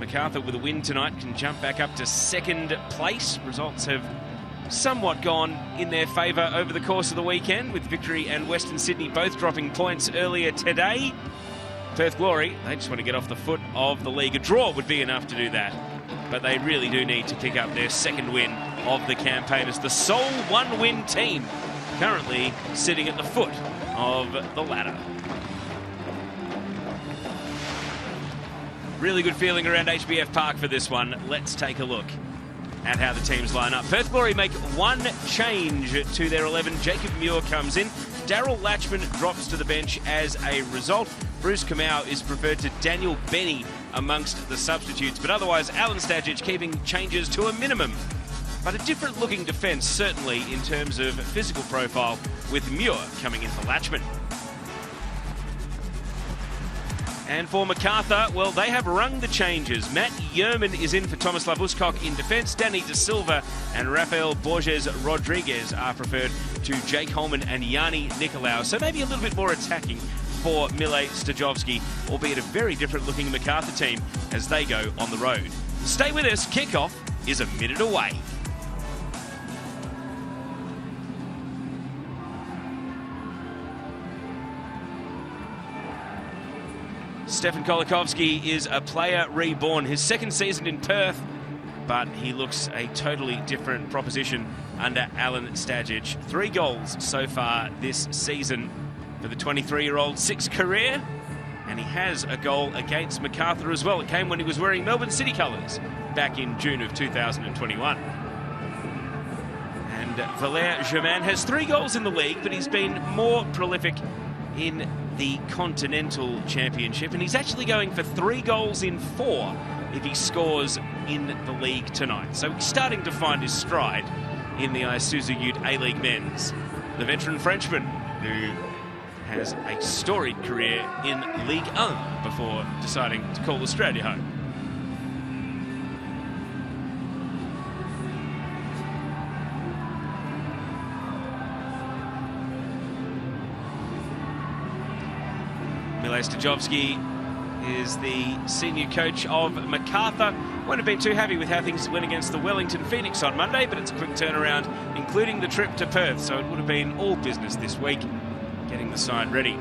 Macarthur with a win tonight can jump back up to second place. Results have somewhat gone in their favour over the course of the weekend, with Victory and Western Sydney both dropping points earlier today. Perth Glory, they just want to get off the foot of the league. A draw would be enough to do that, but they really do need to pick up their second win of the campaign as the sole one-win team currently sitting at the foot of the ladder. Really good feeling around HBF Park for this one. Let's take a look at how the teams line up. Perth Glory make one change to their 11. Jacob Muir comes in. Daryl Latchman drops to the bench as a result. Bruce Kamau is preferred to Daniel Benny amongst the substitutes, but otherwise Alan Stajic keeping changes to a minimum. But a different looking defence, certainly in terms of physical profile, with Muir coming in for Latchman. And for Macarthur, well, they have rung the changes. Matt Yerman is in for Thomas Labuskok in defence. Danny De Silva and Rafael Borges Rodriguez are preferred to Jake Holman and Yanni Nicolau. So maybe a little bit more attacking for Mile Stajovski, albeit a very different looking Macarthur team as they go on the road. Stay with us, kickoff is a minute away. Stefan Kolikovsky is a player reborn. His second season in Perth, but he looks a totally different proposition under Alan Stajic. 3 goals so far this season for the 23-year-old, 6 career, and he has a goal against Macarthur as well. It came when he was wearing Melbourne City colours back in June of 2021. And Valère Germain has 3 goals in the league, but he's been more prolific in the Continental Championship, and he's actually going for 3 goals in 4 if he scores in the league tonight. So he's starting to find his stride in the Isuzu Ute A-League men's. The veteran Frenchman who has a storied career in Ligue 1 before deciding to call Australia home. Mile Stajovski is the senior coach of Macarthur. Won't have been too happy with how things went against the Wellington Phoenix on Monday, but it's a quick turnaround, including the trip to Perth, so it would have been all business this week, getting the side ready.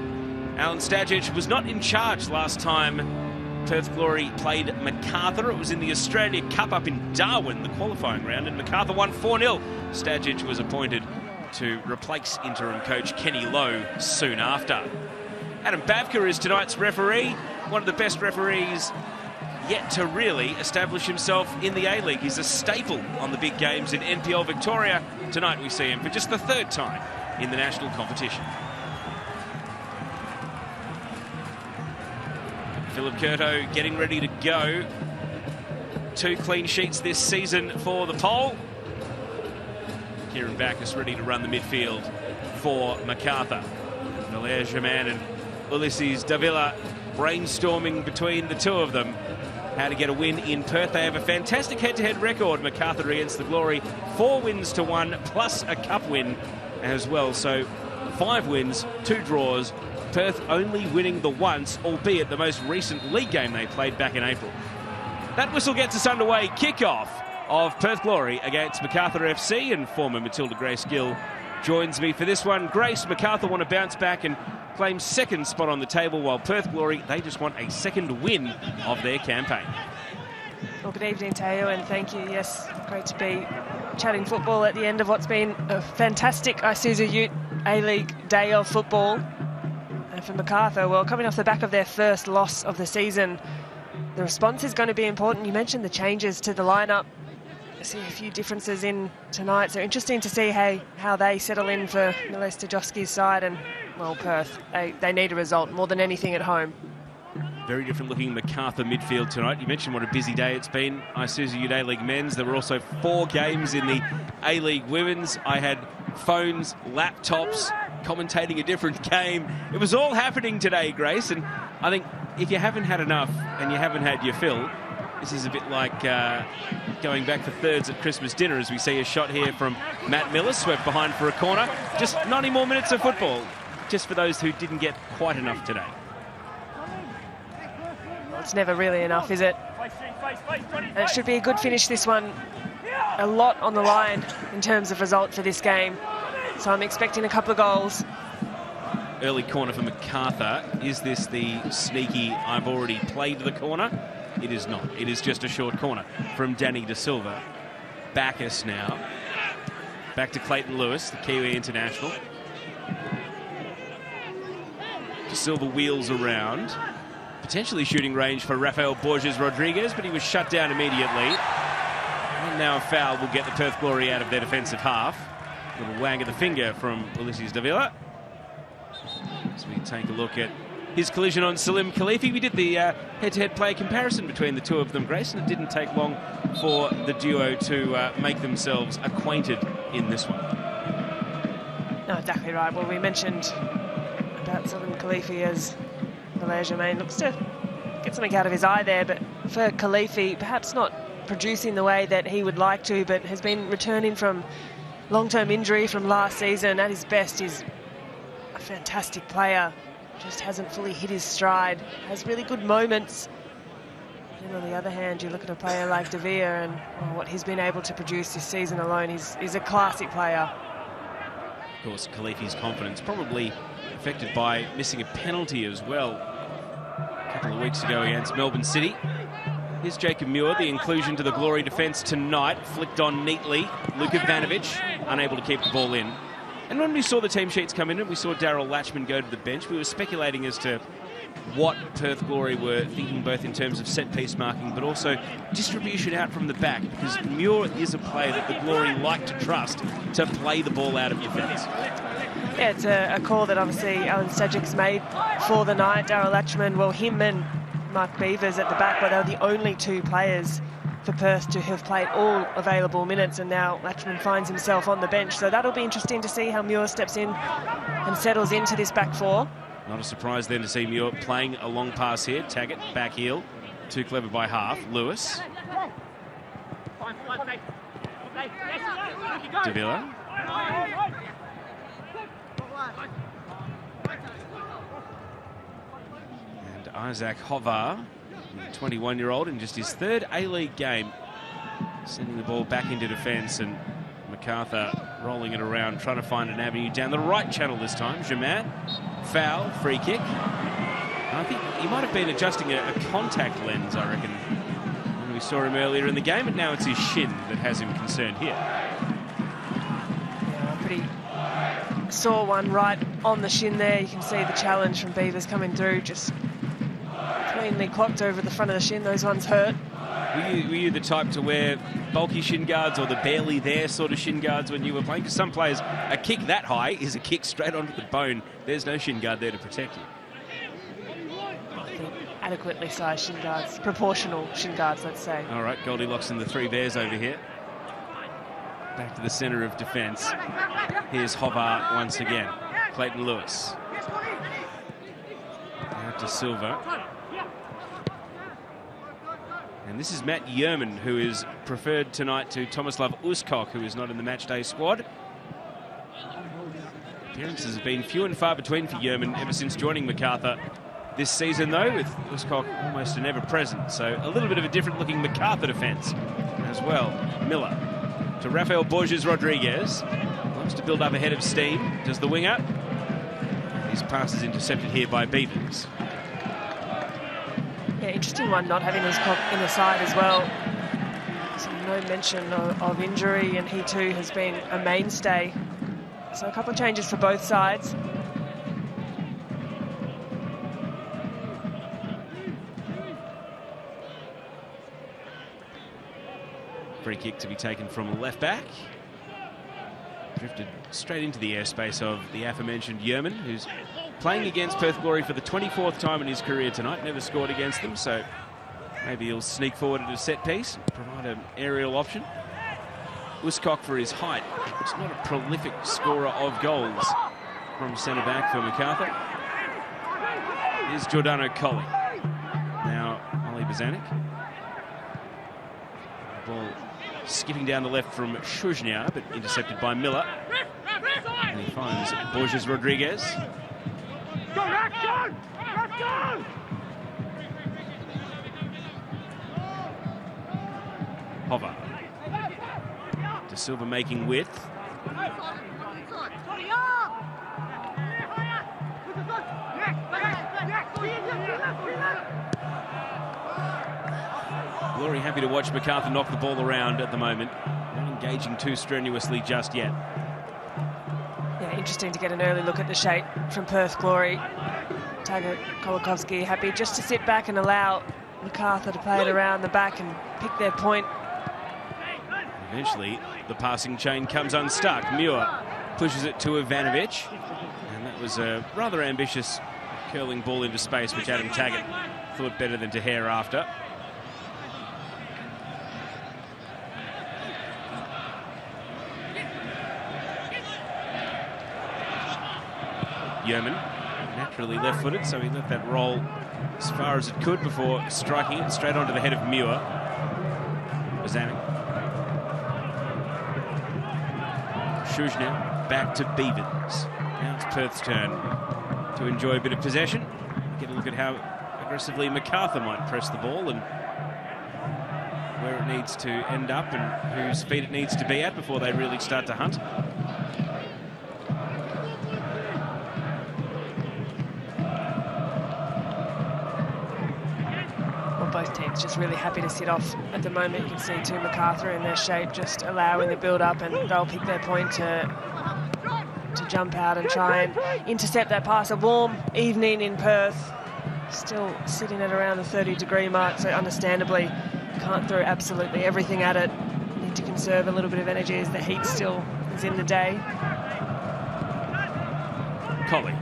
Alan Stajic was not in charge last time Perth Glory played Macarthur. It was in the Australia Cup up in Darwin, the qualifying round, and Macarthur won 4-0. Stajic was appointed to replace interim coach Kenny Lowe soon after. Adam Bavka is tonight's referee, one of the best referees yet to really establish himself in the A-League. He's a staple on the big games in NPL Victoria. Tonight we see him for just the 3rd time in the national competition. Philip Curto getting ready to go. 2 clean sheets this season for the pole. Kieran Backus ready to run the midfield for Macarthur. Valère Germain and Ulysses Davila brainstorming between the two of them how to get a win in Perth. They have a fantastic head-to-head record, Macarthur against the Glory. 4 wins to 1, plus a cup win as well. So 5 wins, 2 draws. Perth only winning the once, albeit the most recent league game they played back in April. That whistle gets us underway. Kickoff of Perth Glory against Macarthur FC, and former Matilda Grace Gill joins me for this one. Grace, Macarthur want to bounce back and claim 2nd spot on the table, while Perth Glory, they just want a 2nd win of their campaign. Well, good evening, Teo, and thank you. Yes, great to be chatting football at the end of what's been a fantastic Isuzu Ute A-League day of football. And for Macarthur, well, coming off the back of their first loss of the season, the response is going to be important. You mentioned the changes to the lineup. I see a few differences in tonight, so interesting to see how they settle in for Mile Stajovski's side. And well, Perth, they need a result more than anything at home. Very different looking Macarthur midfield tonight. You mentioned what a busy day it's been. Isuzu Ute A-League men's. There were also 4 games in the A-League women's. I had phones, laptops, commentating a different game. It was all happening today, Grace, and I think if you haven't had enough and you haven't had your fill, this is a bit like going back for thirds at Christmas dinner, as we see a shot here from Matt Miller, swept behind for a corner. Just 90 more minutes of football, just for those who didn't get quite enough today. Well, it's never really enough, is it? And it should be a good finish, this one. A lot on the line in terms of result for this game. So I'm expecting a couple of goals. Early corner for Macarthur. Is this the sneaky, I've already played the corner? It is not. It is just a short corner from Danny De Silva. Bacchus now. Back to Clayton Lewis, the Kiwi international. De Silva wheels around. Potentially shooting range for Rafael Borges Rodriguez, but he was shut down immediately. And now a foul will get the Perth Glory out of their defensive half. A little wag of the finger from Ulysses Davila. As we take a look at his collision on Salim Khalifi. We did the head-to-head play comparison between the two of them, Grace, and it didn't take long for the duo to make themselves acquainted in this one. No, exactly right. Well, we mentioned about Salim Khalifi as Malaysia looks to get something out of his eye there, but for Khalifi, perhaps not producing the way that he would like to, but has been returning from long-term injury from last season. At his best, he's a fantastic player. Just hasn't fully hit his stride. Has really good moments. And on the other hand, you look at a player like De Vere and what he's been able to produce this season alone. He's a classic player. Of course, Khalifi's confidence probably affected by missing a penalty as well a couple of weeks ago against Melbourne City. Here's Jacob Muir, the inclusion to the Glory defence tonight. Flicked on neatly. Luka Vanovic unable to keep the ball in. And when we saw the team sheets come in and we saw Daryl Latchman go to the bench, we were speculating as to what Perth Glory were thinking, both in terms of set-piece marking but also distribution out from the back, because Muir is a player that the Glory like to trust to play the ball out of your fence. Yeah, it's a call that obviously Alan Stagic's made for the night. Daryl Latchman, well, him and Mark Beavers at the back, but they're the only two players for Perth to have played all available minutes, and now Latchman finds himself on the bench. So that'll be interesting to see how Muir steps in and settles into this back four. Not a surprise then to see Muir playing a long pass here. Taggart, back heel. Too clever by half. Lewis. Davila. And Isaac Hovar, 21-year-old, in just his third A-League game, sending the ball back into defence, and Macarthur rolling it around, trying to find an avenue down the right channel this time. Jamat, foul, free kick. And I think he might have been adjusting a contact lens, I reckon, when we saw him earlier in the game, and now it's his shin that has him concerned here. Yeah, pretty sore one right on the shin there. You can see the challenge from Beavers coming through, just cleanly clocked over the front of the shin. Those ones hurt. Were you the type to wear bulky shin guards or the barely there sort of shin guards when you were playing? Because some players, a kick that high is a kick straight onto the bone. There's no shin guard there to protect you. I think adequately sized shin guards, proportional shin guards, let's say. All right, Goldilocks and the three bears over here. Back to the centre of defence. Here's Hobart once again. Clayton Lewis. Out to Silva. And this is Matt Yerman, who is preferred tonight to Tomislav Uskok, who is not in the matchday squad. Appearances have been few and far between for Yerman ever since joining Macarthur this season, though, with Uskok almost an ever-present. So a little bit of a different-looking Macarthur defence as well. Miller to Rafael Borges Rodriguez. Wants to build up ahead of steam. Does the winger. His pass is intercepted here by Beavers. Yeah, interesting one, not having Uskok in the side as well. So no mention of injury, and he too has been a mainstay. So a couple of changes for both sides. Free kick to be taken from a left back. Drifted straight into the airspace of the aforementioned Yerman, who's playing against Perth Glory for the 24th time in his career tonight. Never scored against them, so maybe he'll sneak forward at a set piece, provide an aerial option. Uskok, for his height, is not a prolific scorer of goals from centre-back for Macarthur. Here's Giordano Colli. Now Ollie Bozanic. Ball skipping down the left from Shuzhnia, but intercepted by Miller. And he finds Borges Rodriguez. hover. De Silva making width. Glory happy to watch Macarthur knock the ball around at the moment. Not engaging too strenuously just yet. Yeah, interesting to get an early look at the shape from Perth Glory. Taggart, Kolakowski happy just to sit back and allow Macarthur to play it around the back and pick their point. Eventually, the passing chain comes unstuck. Muir pushes it to Ivanovic. And that was a rather ambitious curling ball into space, which Adam Taggart thought better than to hair after. Yeoman, naturally left-footed, so he let that roll as far as it could before striking it straight onto the head of Muir. Bazanik. Shujna back to Beavens. Now it's Perth's turn to enjoy a bit of possession. Get a look at how aggressively Macarthur might press the ball and where it needs to end up and whose feet it needs to be at before they really start to hunt. Both teams just really happy to sit off at the moment. You can see too Macarthur in their shape, just allowing the build-up, and they'll pick their point to jump out and try and intercept that pass. A warm evening in Perth, still sitting at around the 30-degree mark, so understandably can't throw absolutely everything at it. Need to conserve a little bit of energy as the heat still is in the day. Colley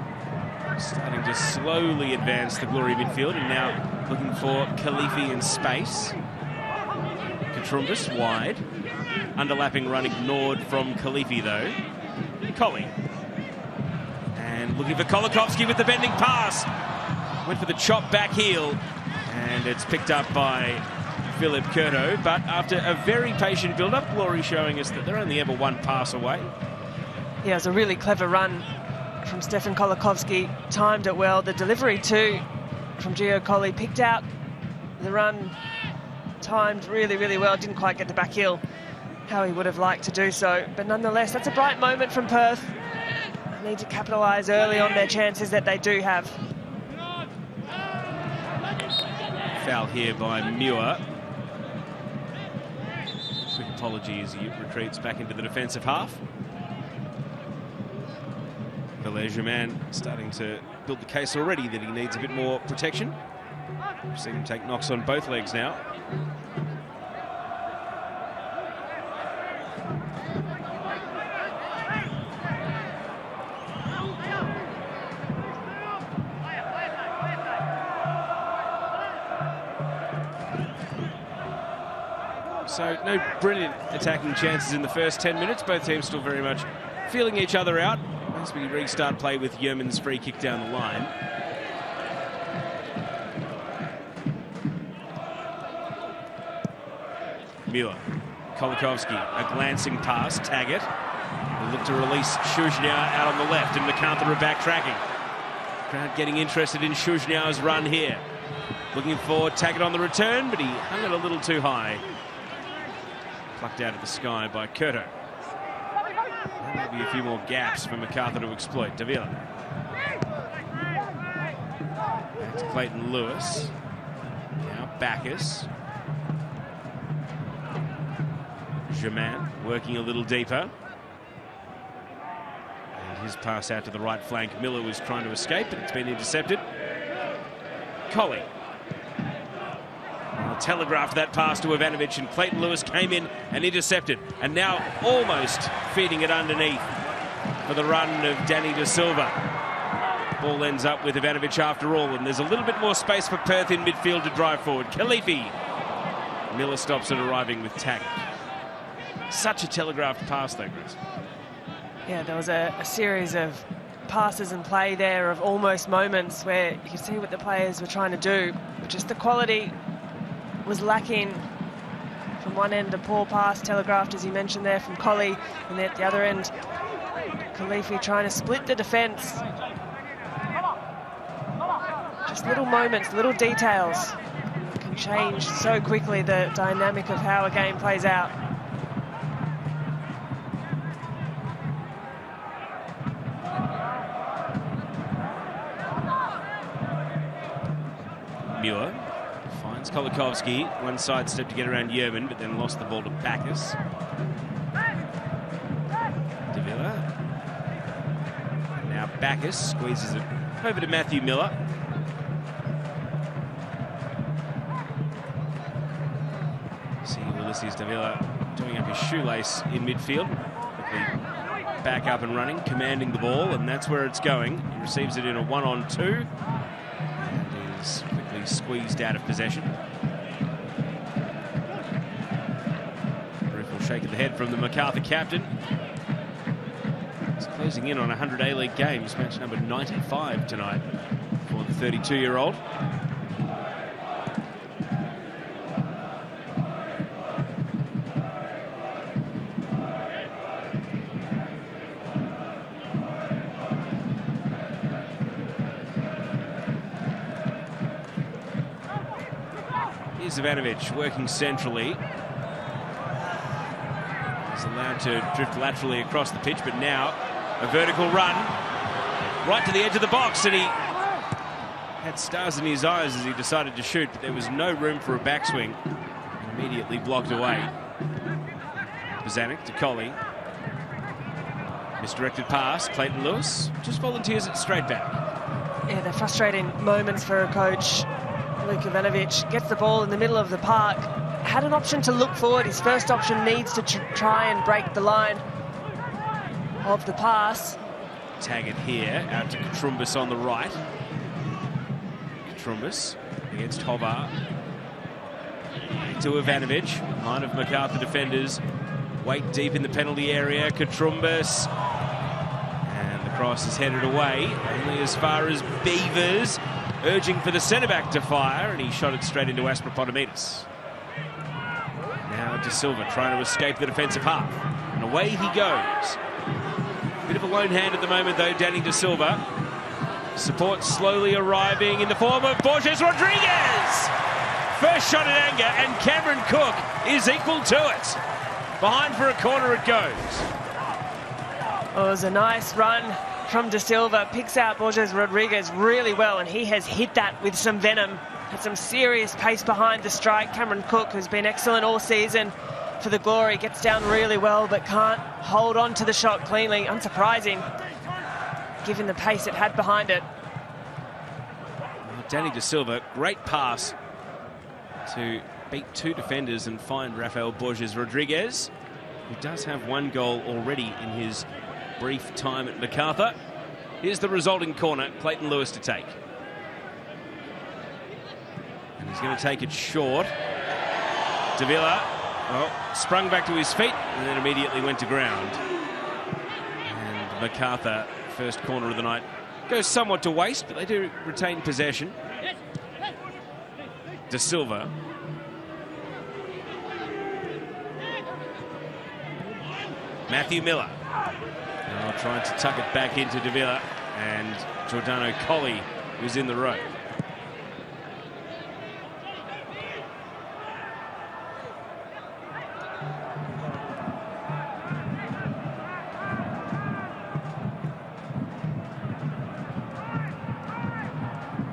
starting to slowly advance the Glory midfield, and now looking for Khalifi in space. Katrumbis wide. Underlapping run ignored from Khalifi though. Colley. And looking for Kolakowski with the bending pass. Went for the chop back heel. And it's picked up by Philip Curto. But after a very patient build-up, Glory showing us that they're only ever one pass away. Yeah, it was a really clever run from Stefan Kolakowski. Timed it well. The delivery too from Gio Colley, picked out the run, timed really, really well. Didn't quite get the back heel how he would have liked to do so. But nonetheless, that's a bright moment from Perth. They need to capitalise early on their chances that they do have. Foul here by Muir. Quick apology as he retreats back into the defensive half. Germain starting to build the case already that he needs a bit more protection. We've seen him take knocks on both legs now. So no brilliant attacking chances in the first 10 minutes. Both teams still very much feeling each other out as we restart play with Yeoman's free kick down the line. Muir, Kolakowski, a glancing pass, Taggart. They look to release Shujna out on the left, and Macarthur are backtracking. Crowd getting interested in Shujna's run here. Looking for Taggart on the return, but he hung it a little too high. Plucked out of the sky by Curto. There may be a few more gaps for Macarthur to exploit. Davila. Back to Clayton Lewis. Now Bacchus. Germain working a little deeper. And his pass out to the right flank. Miller was trying to escape, but it's been intercepted. Colley. Telegraphed that pass to Ivanovic, and Clayton Lewis came in and intercepted, and now almost feeding it underneath for the run of Danny De Silva. Ball ends up with Ivanovic after all, and there's a little bit more space for Perth in midfield to drive forward. Khalifi. Miller stops it, arriving with Taggart. Such a telegraphed pass though, Chris. Yeah, there was a series of passes and play there of almost moments where you could see what the players were trying to do, but just the quality was lacking. From one end, a poor pass telegraphed, as you mentioned there, from Colley, and at the other end, Khalifi trying to split the defence. Just little moments, little details can change so quickly the dynamic of how a game plays out. Muir finds Kolikovsky, one side step to get around Yerman, but then lost the ball to Bacchus. Davila. Now Bacchus squeezes it over to Matthew Miller. See Ulysses Davila doing up his shoelace in midfield. Quickly back up and running, commanding the ball, and that's where it's going. He receives it in a 1-on-2. And is quickly squeezed out of possession. Brief shake of the head from the Macarthur captain. He's closing in on 100 A-League games, match number 95 tonight for the 32-year-old. Here's Ivanovic working centrally. He's allowed to drift laterally across the pitch, but now a vertical run right to the edge of the box, and he had stars in his eyes as he decided to shoot, but there was no room for a backswing. Immediately blocked away. Bozanic to Colley. Misdirected pass. Clayton Lewis just volunteers it straight back. Yeah, they're frustrating moments for a coach. Luke Ivanovic gets the ball in the middle of the park. Had an option to look forward. His first option needs to try and break the line of the pass. Taggart here, out to Katrumbas on the right. Katrumbas against Hovar. To Ivanovic, line of Macarthur defenders. Weight deep in the penalty area. Katrumbas. And the cross is headed away, only as far as Beavers, urging for the centre-back to fire, and he shot it straight into Aspropotomitis. Now De Silva trying to escape the defensive half, and away he goes. Bit of a lone hand at the moment though, Danny De Silva. Support slowly arriving in the form of Borges Rodriguez! First shot at anger, and Cameron Cook is equal to it. Behind for a corner it goes. Oh, it was a nice run from De Silva. Picks out Borges Rodriguez really well, and he has hit that with some venom. Had some serious pace behind the strike. Cameron Cook, who's been excellent all season for the Glory, gets down really well but can't hold on to the shot cleanly. Unsurprising, given the pace it had behind it. Danny De Silva, great pass to beat two defenders and find Rafael Borges Rodriguez, who does have one goal already in his brief time at Macarthur. Here's the resulting corner, Clayton Lewis to take. And he's going to take it short. Davila, well, sprung back to his feet and then immediately went to ground. And Macarthur, first corner of the night, goes somewhat to waste, but they do retain possession. De Silva. Matthew Miller. Now trying to tuck it back into Davila, and Giordano Colley, who's in the road.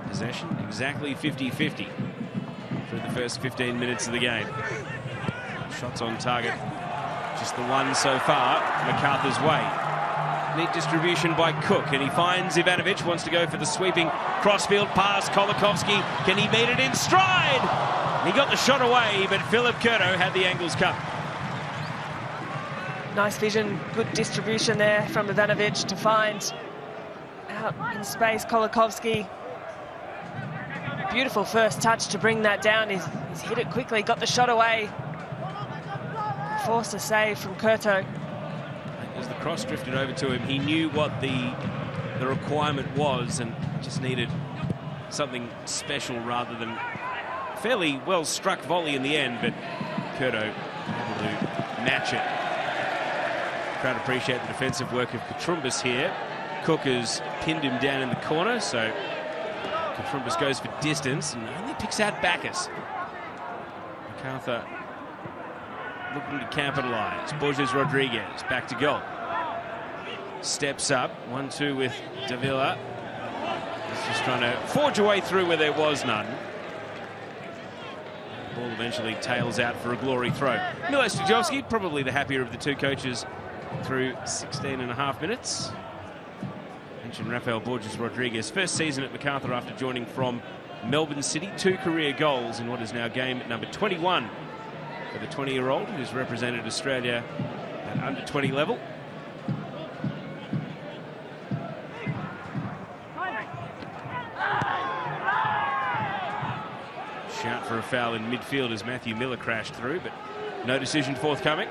Possession exactly 50-50 through the first 15 minutes of the game. Shots on target, just the one so far, Macarthur's way. Neat distribution by Cook, and he finds Ivanovic, wants to go for the sweeping crossfield pass. Kolikovsky, can he meet it in stride? He got the shot away, but Philip Curto had the angles covered. Nice vision, good distribution there from Ivanovic to find out in space Kolikovsky. Beautiful first touch to bring that down. He's hit it quickly, got the shot away. Forced a save from Curto. As the cross drifted over to him, he knew what the requirement was and just needed something special rather than a fairly well struck volley in the end, but Curto able to match it. Crowd appreciate the defensive work of Katrumbas here. Cook has pinned him down in the corner, so Katrumbas goes for distance and only picks out Bacchus. Macarthur looking to capitalise. Borges Rodriguez back to goal. Steps up, 1-2 with Davila. He's just trying to forge a way through where there was none. Ball eventually tails out for a glory throw. Milo Stojovski, probably the happier of the two coaches through 16.5 minutes. Mentioned Rafael Borges Rodriguez, first season at Macarthur after joining from Melbourne City. 2 career goals in what is now game number 21 for the 20-year-old who's represented Australia at under 20 level. Shout for a foul in midfield as Matthew Miller crashed through, but no decision forthcoming.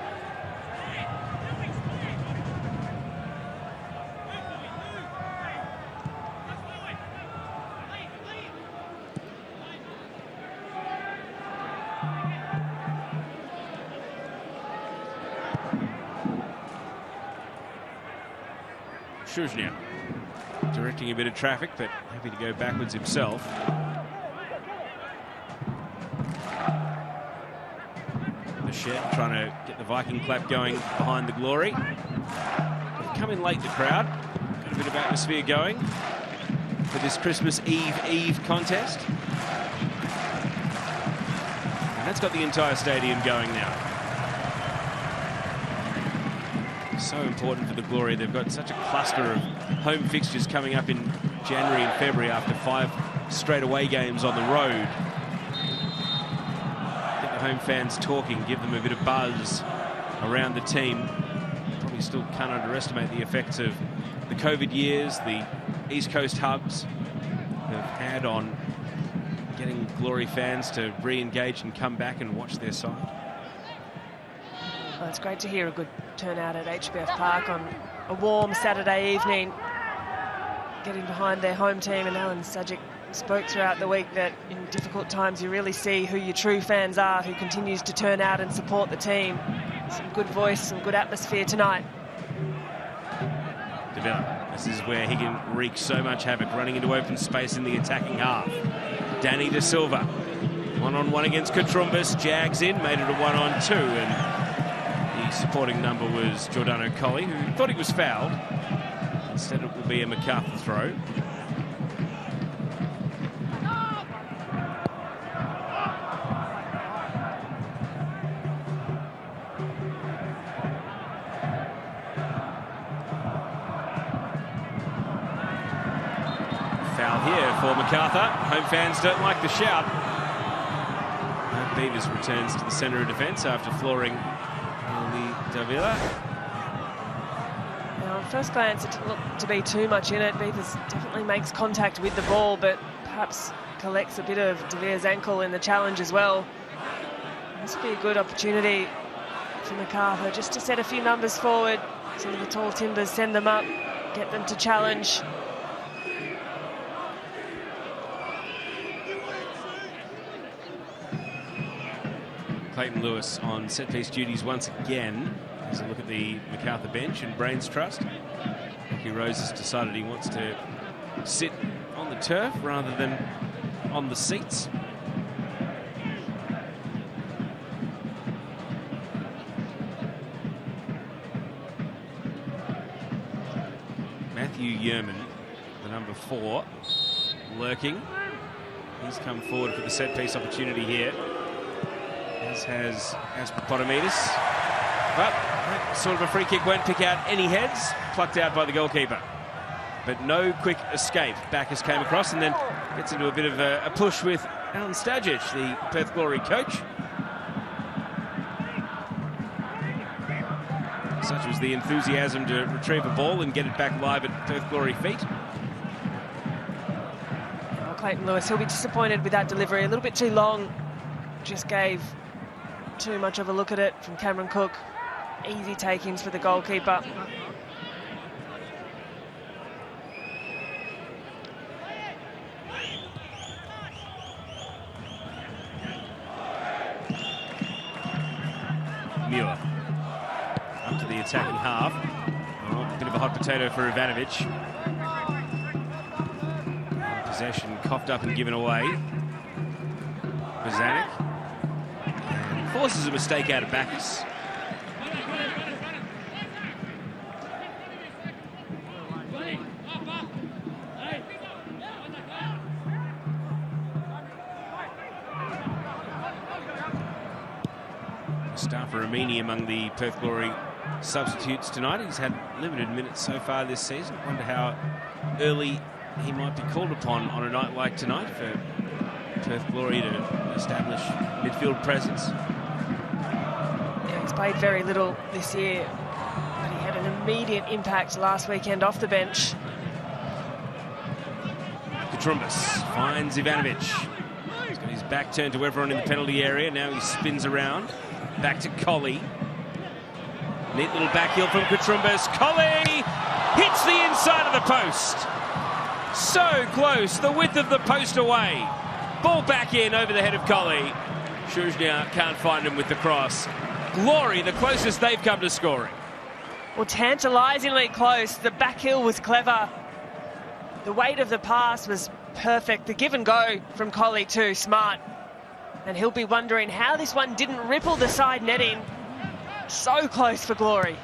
Shuzhnia directing a bit of traffic, but happy to go backwards himself. The shed trying to get the Viking clap going behind the glory. They've come in late, the crowd. Got a bit of atmosphere going for this Christmas Eve contest. And that's got the entire stadium going now. So important for the Glory. They've got such a cluster of home fixtures coming up in January and February after 5 straight away games on the road. Get the home fans talking, give them a bit of buzz around the team. Probably still can't underestimate the effects of the COVID years, the East Coast hubs have had on getting Glory fans to re-engage and come back and watch their side. Well, it's great to hear a good turnout at HBF Park on a warm Saturday evening, getting behind their home team. And Alan Sajic spoke throughout the week that in difficult times you really see who your true fans are, who continues to turn out and support the team. Some good voice, some good atmosphere tonight. Davila, this is where he can wreak so much havoc, running into open space in the attacking half. Danny De Silva, one-on-one against Katrumbis, jags in, made it a 1-on-2, and supporting number was Giordano Colley, who thought he was fouled. Instead it will be a Macarthur throw. Foul here for Macarthur. Home fans don't like the shout. Beavers returns to the centre of defence after flooring Davila. Now, at first glance, it didn't look to be too much in it. Beavers definitely makes contact with the ball, but perhaps collects a bit of Davila's ankle in the challenge as well. This would be a good opportunity for Macarthur just to set a few numbers forward. Some of the tall timbers, send them up, get them to challenge. Clayton Lewis on set-piece duties once again. As a look at the Macarthur bench and Brains Trust. Rocky Rose has decided he wants to sit on the turf rather than on the seats. Matthew Yerman, the number 4, lurking. He's come forward for the set-piece opportunity here. As has Aspropotomitis. But sort of a free kick, won't pick out any heads. Plucked out by the goalkeeper. But no quick escape. Bacchus came across and then gets into a bit of a push with Alan Stajic, the Perth Glory coach. Such was the enthusiasm to retrieve a ball and get it back live at Perth Glory feet. Oh, Clayton Lewis, he'll be disappointed with that delivery. A little bit too long. Just gave too much of a look at it from Cameron Cook. Easy take-ins for the goalkeeper. Muir up to the attacking half. Oh, bit of a hot potato for Ivanovic. Possession coughed up and given away. Bozanic. Forces a mistake out of Bacchus. Mustafa Amini among the Perth Glory substitutes tonight. He's had limited minutes so far this season. I wonder how early he might be called upon on a night like tonight for Perth Glory to establish midfield presence. Yeah, he's played very little this year, but he had an immediate impact last weekend off the bench. Katrumbis finds Ivanovic. He's got his back turned to everyone in the penalty area. Now he spins around. Back to Colley. Neat little back heel from Katrumbis. Colley hits the inside of the post. So close, the width of the post away. Ball back in over the head of Colley. Shuzhnia can't find him with the cross. Glory, the closest they've come to scoring. Well, tantalisingly close. The back heel was clever. The weight of the pass was perfect. The give and go from Colley too, smart. And he'll be wondering how this one didn't ripple the side netting. So close for Glory.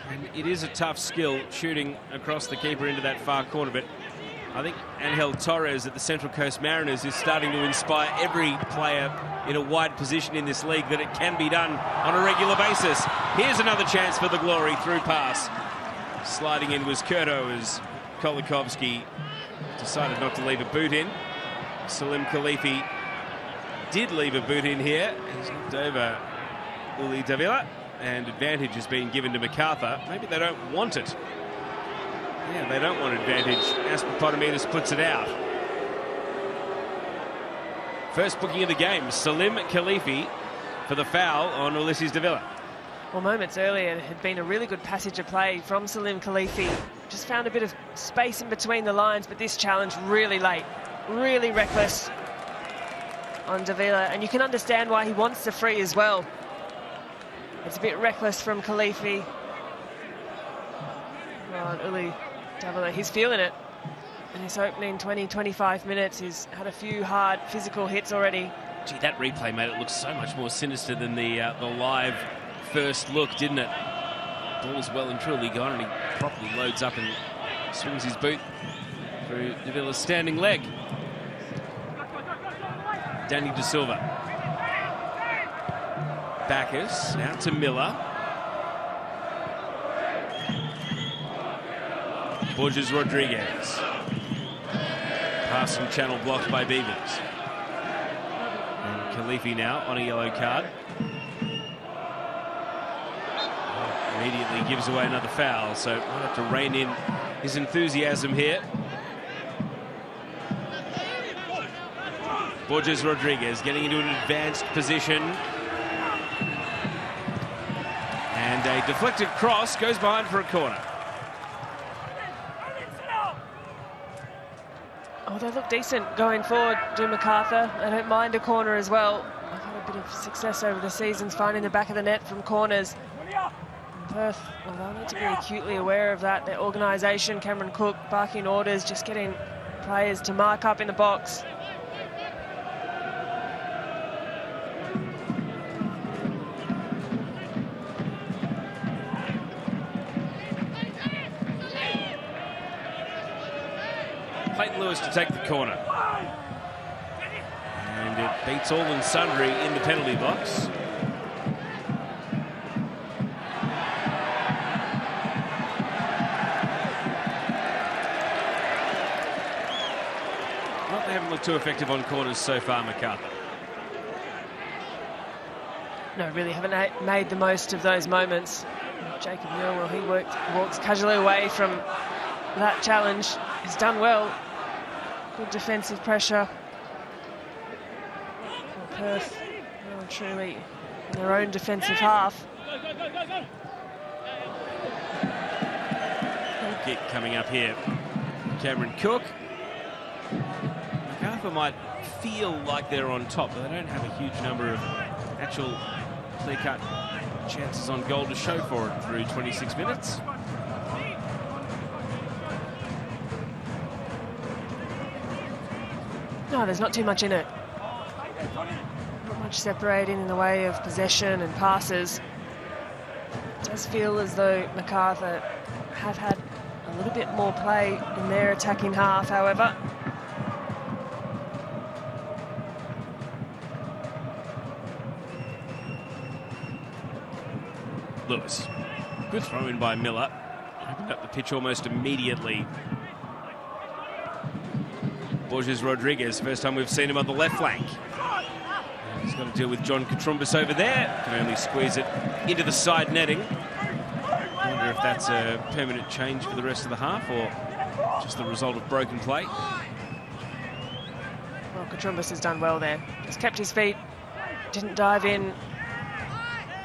And it is a tough skill shooting across the keeper into that far corner, but I think Angel Torres at the Central Coast Mariners is starting to inspire every player in a wide position in this league that it can be done on a regular basis. Here's another chance for the Glory through pass. Sliding in was Kurto as Kolikovsky decided not to leave a boot in. Salim Khalifi did leave a boot in here. He's knocked over Uli Davila, and advantage has been given to Macarthur. Maybe they don't want it. Yeah, they don't want advantage. Aspapotamidis puts it out. First booking of the game, Salim Khalifi for the foul on Ulysses Davila. Well, moments earlier, it had been a really good passage of play from Salim Khalifi. Just found a bit of space in between the lines, but this challenge really late. Really reckless on Davila, and you can understand why he wants the free as well. It's a bit reckless from Khalifi. Oh, Uli Davila, he's feeling it. In his opening 20-25 minutes, he's had a few hard physical hits already. Gee, that replay made it look so much more sinister than the live first look, didn't it? Ball's well and truly gone, and he properly loads up and swings his boot through Davila's standing leg. Danny De Silva. Bacchus out to Miller. Borges Rodriguez. Passing channel blocked by Beavers. And Khalifi now on a yellow card. Immediately gives away another foul, so we'll have to rein in his enthusiasm here. Borges Rodriguez getting into an advanced position. And a deflected cross goes behind for a corner. Oh, they look decent going forward, do Macarthur. I don't mind a corner as well. I've had a bit of success over the seasons finding the back of the net from corners. And Perth, well, they'll need to be acutely aware of that. Their organisation, Cameron Cook, barking orders, just getting players to mark up in the box. Clayton Lewis to take the corner. And it beats all and sundry in the penalty box. Well, they haven't looked too effective on corners so far, Macarthur. No, really haven't made the most of those moments. Jacob Muir, well, he walks casually away from that challenge. He's done well. Good defensive pressure. For Perth, well, truly in their own defensive half. Kick coming up here. Cameron Cook. Macarthur might feel like they're on top, but they don't have a huge number of actual clear-cut chances on goal to show for it through 26 minutes. No, there's not too much in it. Not much separating in the way of possession and passes. It does feel as though Macarthur have had a little bit more play in their attacking half, however. Lewis. Good throw in by Miller. Opened up the pitch almost immediately. Borges Rodriguez, first time we've seen him on the left flank. And he's got to deal with John Katrumbis over there. Can only squeeze it into the side netting. I wonder if that's a permanent change for the rest of the half or just the result of broken play. Well, Katrumbis has done well there. He's kept his feet, didn't dive in.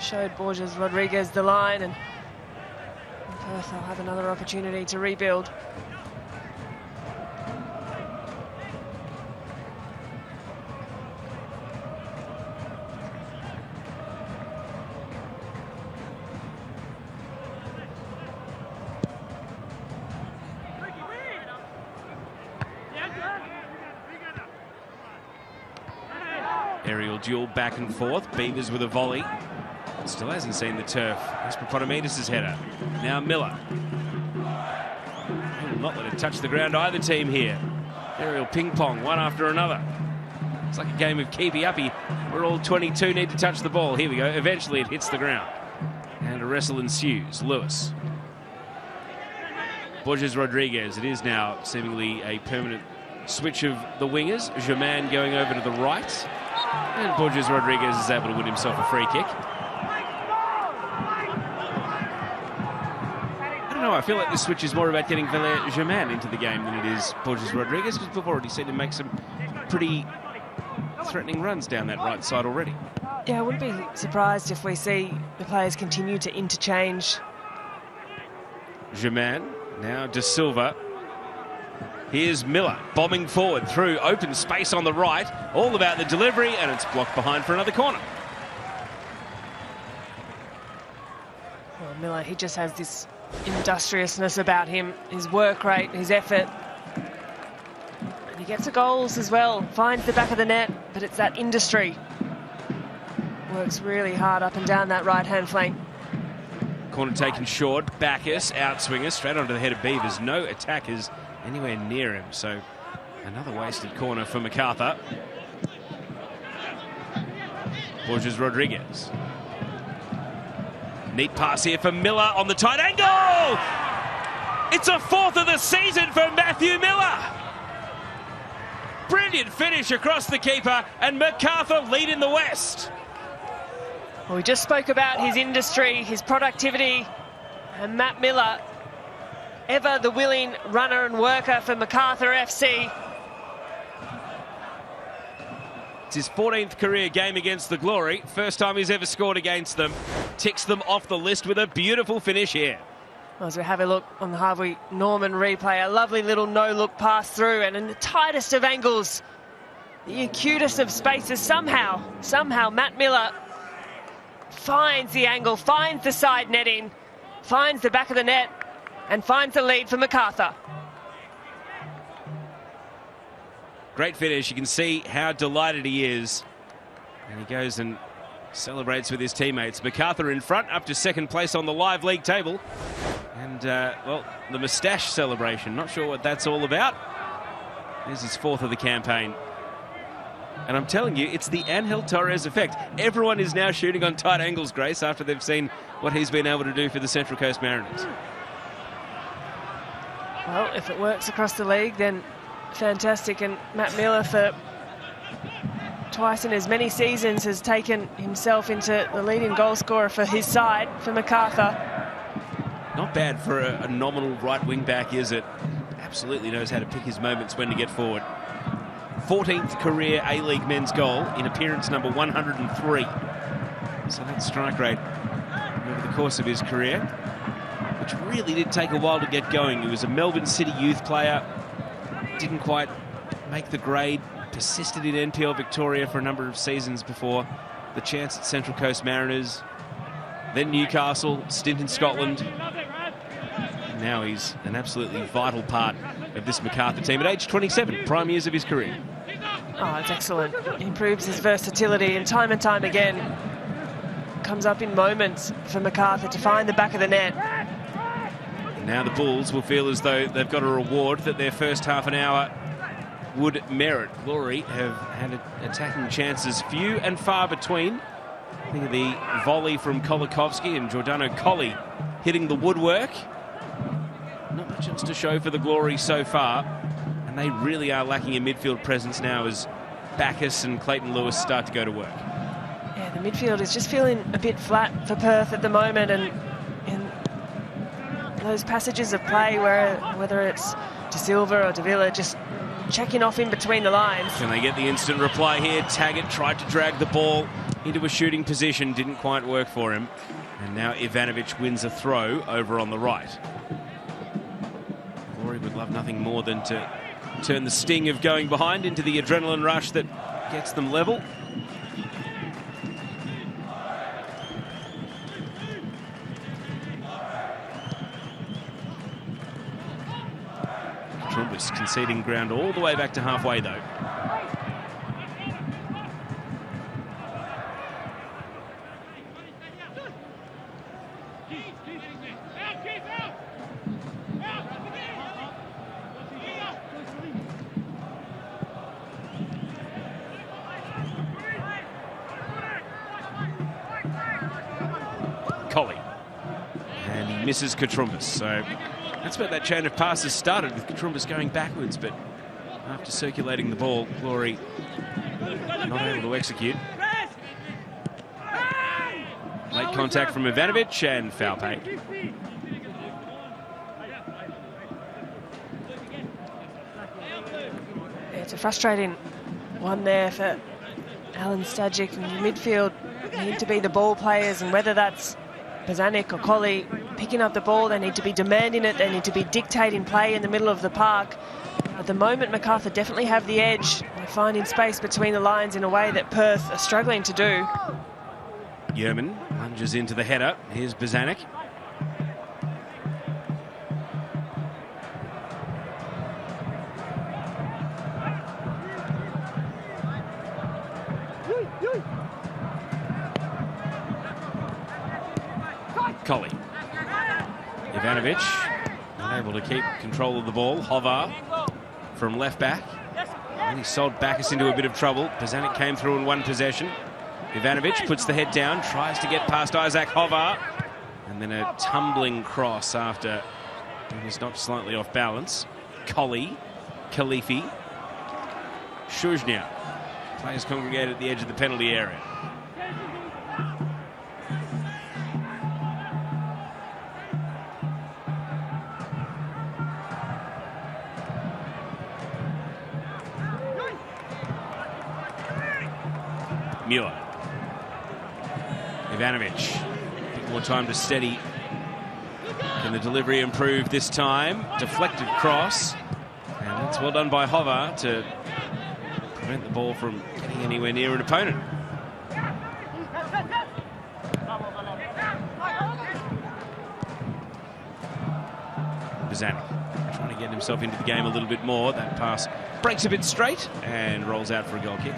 Showed Borges Rodriguez the line, and Perth will have another opportunity to rebuild. Aerial duel back and forth. Beavers with a volley. Still hasn't seen the turf. That's Paponomidis' header. Now Miller. Will not let it touch the ground either team here. Aerial ping pong, one after another. It's like a game of keepy uppy where all 22 need to touch the ball. Here we go. Eventually it hits the ground. And a wrestle ensues. Lewis. Borges Rodriguez. It is now seemingly a permanent switch of the wingers. Germain going over to the right. And Borges Rodriguez is able to win himself a free kick. I feel like this switch is more about getting Valère Germain into the game than it is Borges Rodriguez, because we've already seen him make some pretty threatening runs down that right side already. Yeah, I wouldn't be surprised if we see the players continue to interchange. Germain, now De Silva. Here's Miller, bombing forward through open space on the right. All about the delivery, and it's blocked behind for another corner. Well, Miller, he just has this industriousness about him, his work rate, his effort. And he gets the goals as well, finds the back of the net, but it's that industry. Works really hard up and down that right-hand flank. Corner taken short, Bacchus, outswinger, straight onto the head of Beavers. No attackers anywhere near him, so another wasted corner for Macarthur. Borges Rodriguez. Neat pass here for Miller on the tight angle! It's a fourth of the season for Matthew Miller! Brilliant finish across the keeper, and Macarthur lead in the West. Well, we just spoke about his industry, his productivity, and Matt Miller, ever the willing runner and worker for Macarthur FC. It's his 14th career game against the Glory. First time he's ever scored against them. Ticks them off the list with a beautiful finish here. Well, as we have a look on the Harvey Norman replay, a lovely little no-look pass through, and in the tightest of angles, the acutest of spaces, somehow Matt Miller finds the angle, finds the side netting, finds the back of the net, and finds the lead for Macarthur. Great finish. You can see how delighted he is. And he goes and celebrates with his teammates. Macarthur in front, up to second place on the live league table. And, well, the moustache celebration. Not sure what that's all about. There's his fourth of the campaign. And I'm telling you, it's the Angel Torres effect. Everyone is now shooting on tight angles, Grace, after they've seen what he's been able to do for the Central Coast Mariners. Well, if it works across the league, then fantastic. And Matt Miller, for twice in as many seasons, has taken himself into the leading goal scorer for his side, for Macarthur. Not bad for a nominal right wing back, is it? Absolutely knows how to pick his moments when to get forward. 14th career A-League men's goal in appearance number 103. So that strike rate over the course of his career, which really did take a while to get going. He was a Melbourne City youth player, didn't quite make the grade, persisted in NPL Victoria for a number of seasons before the chance at Central Coast Mariners, then Newcastle, stint in Scotland. And now he's an absolutely vital part of this Macarthur team at age 27, prime years of his career. Oh, it's excellent. He improves his versatility and time again comes up in moments for Macarthur to find the back of the net. Now the Bulls will feel as though they've got a reward that their first half an hour would merit. Glory have had attacking chances few and far between. Think of the volley from Kolikovsky and Giordano Colli hitting the woodwork. Not much else to show for the Glory so far, and they really are lacking a midfield presence now as Bacchus and Clayton Lewis start to go to work. Yeah, the midfield is just feeling a bit flat for Perth at the moment, and in those passages of play where whether it's De Silva or De Villa just checking off in between the lines. Can they get the instant reply here? Taggart tried to drag the ball into a shooting position, didn't quite work for him. And now Ivanovic wins a throw over on the right. Glory would love nothing more than to turn the sting of going behind into the adrenaline rush that gets them level. Trumbus conceding ground all the way back to halfway though. Colli. And he misses Katrumbas. So that's where that chain of passes started, with Katrumbas going backwards, but after circulating the ball, Glory not able to execute. Late contact from Ivanovic and foul play. It's a frustrating one there for Alan Stajic, and the midfield need to be the ball players, and whether that's Bozanic or Colli picking up the ball, they need to be demanding it, they need to be dictating play in the middle of the park. At the moment, Macarthur definitely have the edge. They're finding space between the lines in a way that Perth are struggling to do. Yerman lunges into the header. Here's Bozanic. Colli. Ivanovic unable to keep control of the ball. Hovar from left back. And he sold Bacchus into a bit of trouble. Bozanic came through in one possession. Ivanovic puts the head down, tries to get past Isaac Hovar. And then a tumbling cross after he was knocked slightly off balance. Colli, Khalifi, Shuznia. Players congregate at the edge of the penalty area. Muir. Ivanovic. A bit more time to steady. Can the delivery improve this time? Deflected cross. And that's well done by Hovar to prevent the ball from getting anywhere near an opponent. Bozanic trying to get himself into the game a little bit more. That pass breaks a bit straight and rolls out for a goal kick.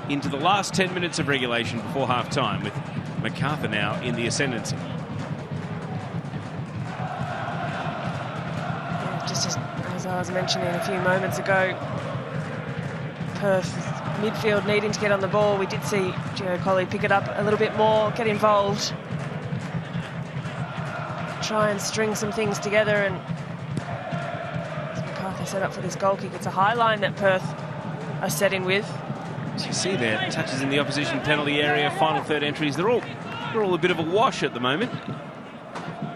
Into the last 10 minutes of regulation before half-time, with Macarthur now in the ascendancy. Just as I was mentioning a few moments ago, Perth midfield needing to get on the ball. We did see Gio Colli pick it up a little bit more, get involved, try and string some things together, and as Macarthur set up for this goal kick, it's a high line that Perth are setting with. As you see there, touches in the opposition penalty area, final third entries, they're all a bit of a wash at the moment.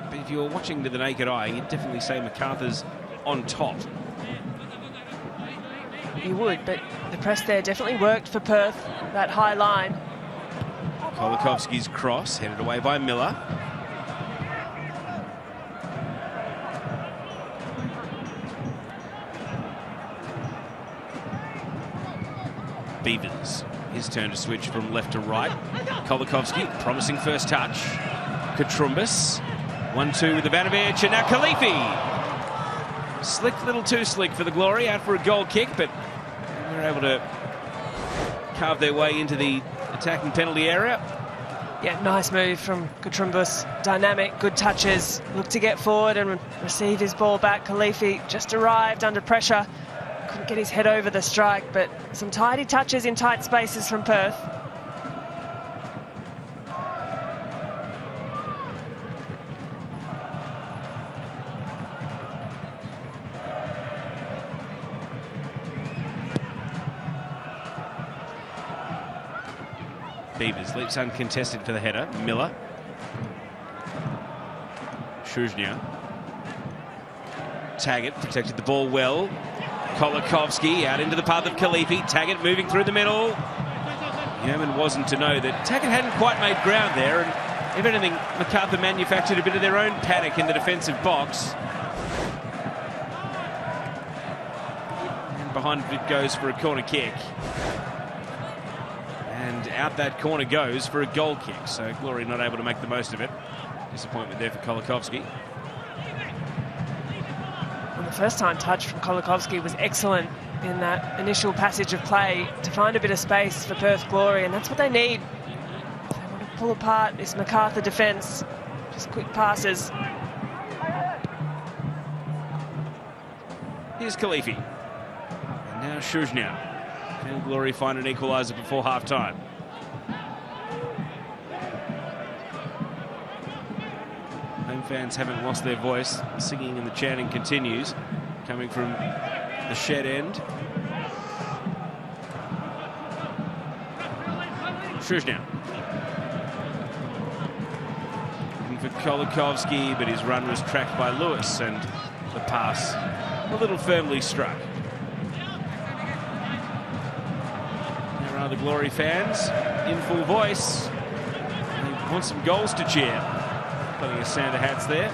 But if you're watching with the naked eye, you'd definitely say Macarthur's on top. You would, but the press there definitely worked for Perth, that high line. Kolikovsky's cross, headed away by Miller. Beavers, his turn to switch from left to right. Kolikovsky, promising first touch. Katrumbas, 1-2 with Ivanovic, and now Khalifi. Slick, little too slick for the Glory, out for a goal kick, but they were able to carve their way into the attacking penalty area. Yeah, nice move from Katrumbus. Dynamic, good touches. Look to get forward and receive his ball back. Khalifi just arrived under pressure. Couldn't get his head over the strike, but some tidy touches in tight spaces from Perth. Beavers leaps uncontested for the header. Miller. Shuzhnia. Taggart protected the ball well. Kolikovsky out into the path of Khalifi. Taggart moving through the middle. Yeoman wasn't to know that Taggart hadn't quite made ground there, and if anything, Macarthur manufactured a bit of their own panic in the defensive box. And behind it goes for a corner kick. And out that corner goes for a goal kick. So Glory not able to make the most of it. Disappointment there for Kolikovsky. Well, the first time touch from Kolikovsky was excellent in that initial passage of play to find a bit of space for Perth Glory, and that's what they need. They want to pull apart this Macarthur defence. Just quick passes. Here's Khalifi. And now Shuzhnia. Can Glory find an equaliser before half-time? Home fans haven't lost their voice. Singing and the chanting continues, coming from the shed end. Shuzhnia. Looking for Kolikovsky, but his run was tracked by Lewis, and the pass a little firmly struck. The Glory fans in full voice. They want some goals to cheer. Plenty of Santa hats there.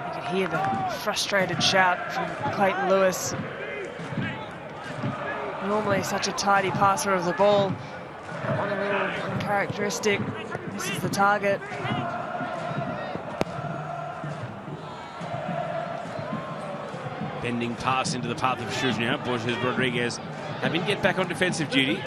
You could hear the frustrated shout from Clayton Lewis. Normally such a tidy passer of the ball. That one a little uncharacteristic. This is the target. Bending pass into the path of Shuzhnia. Borges Rodriguez having to get back on defensive duty.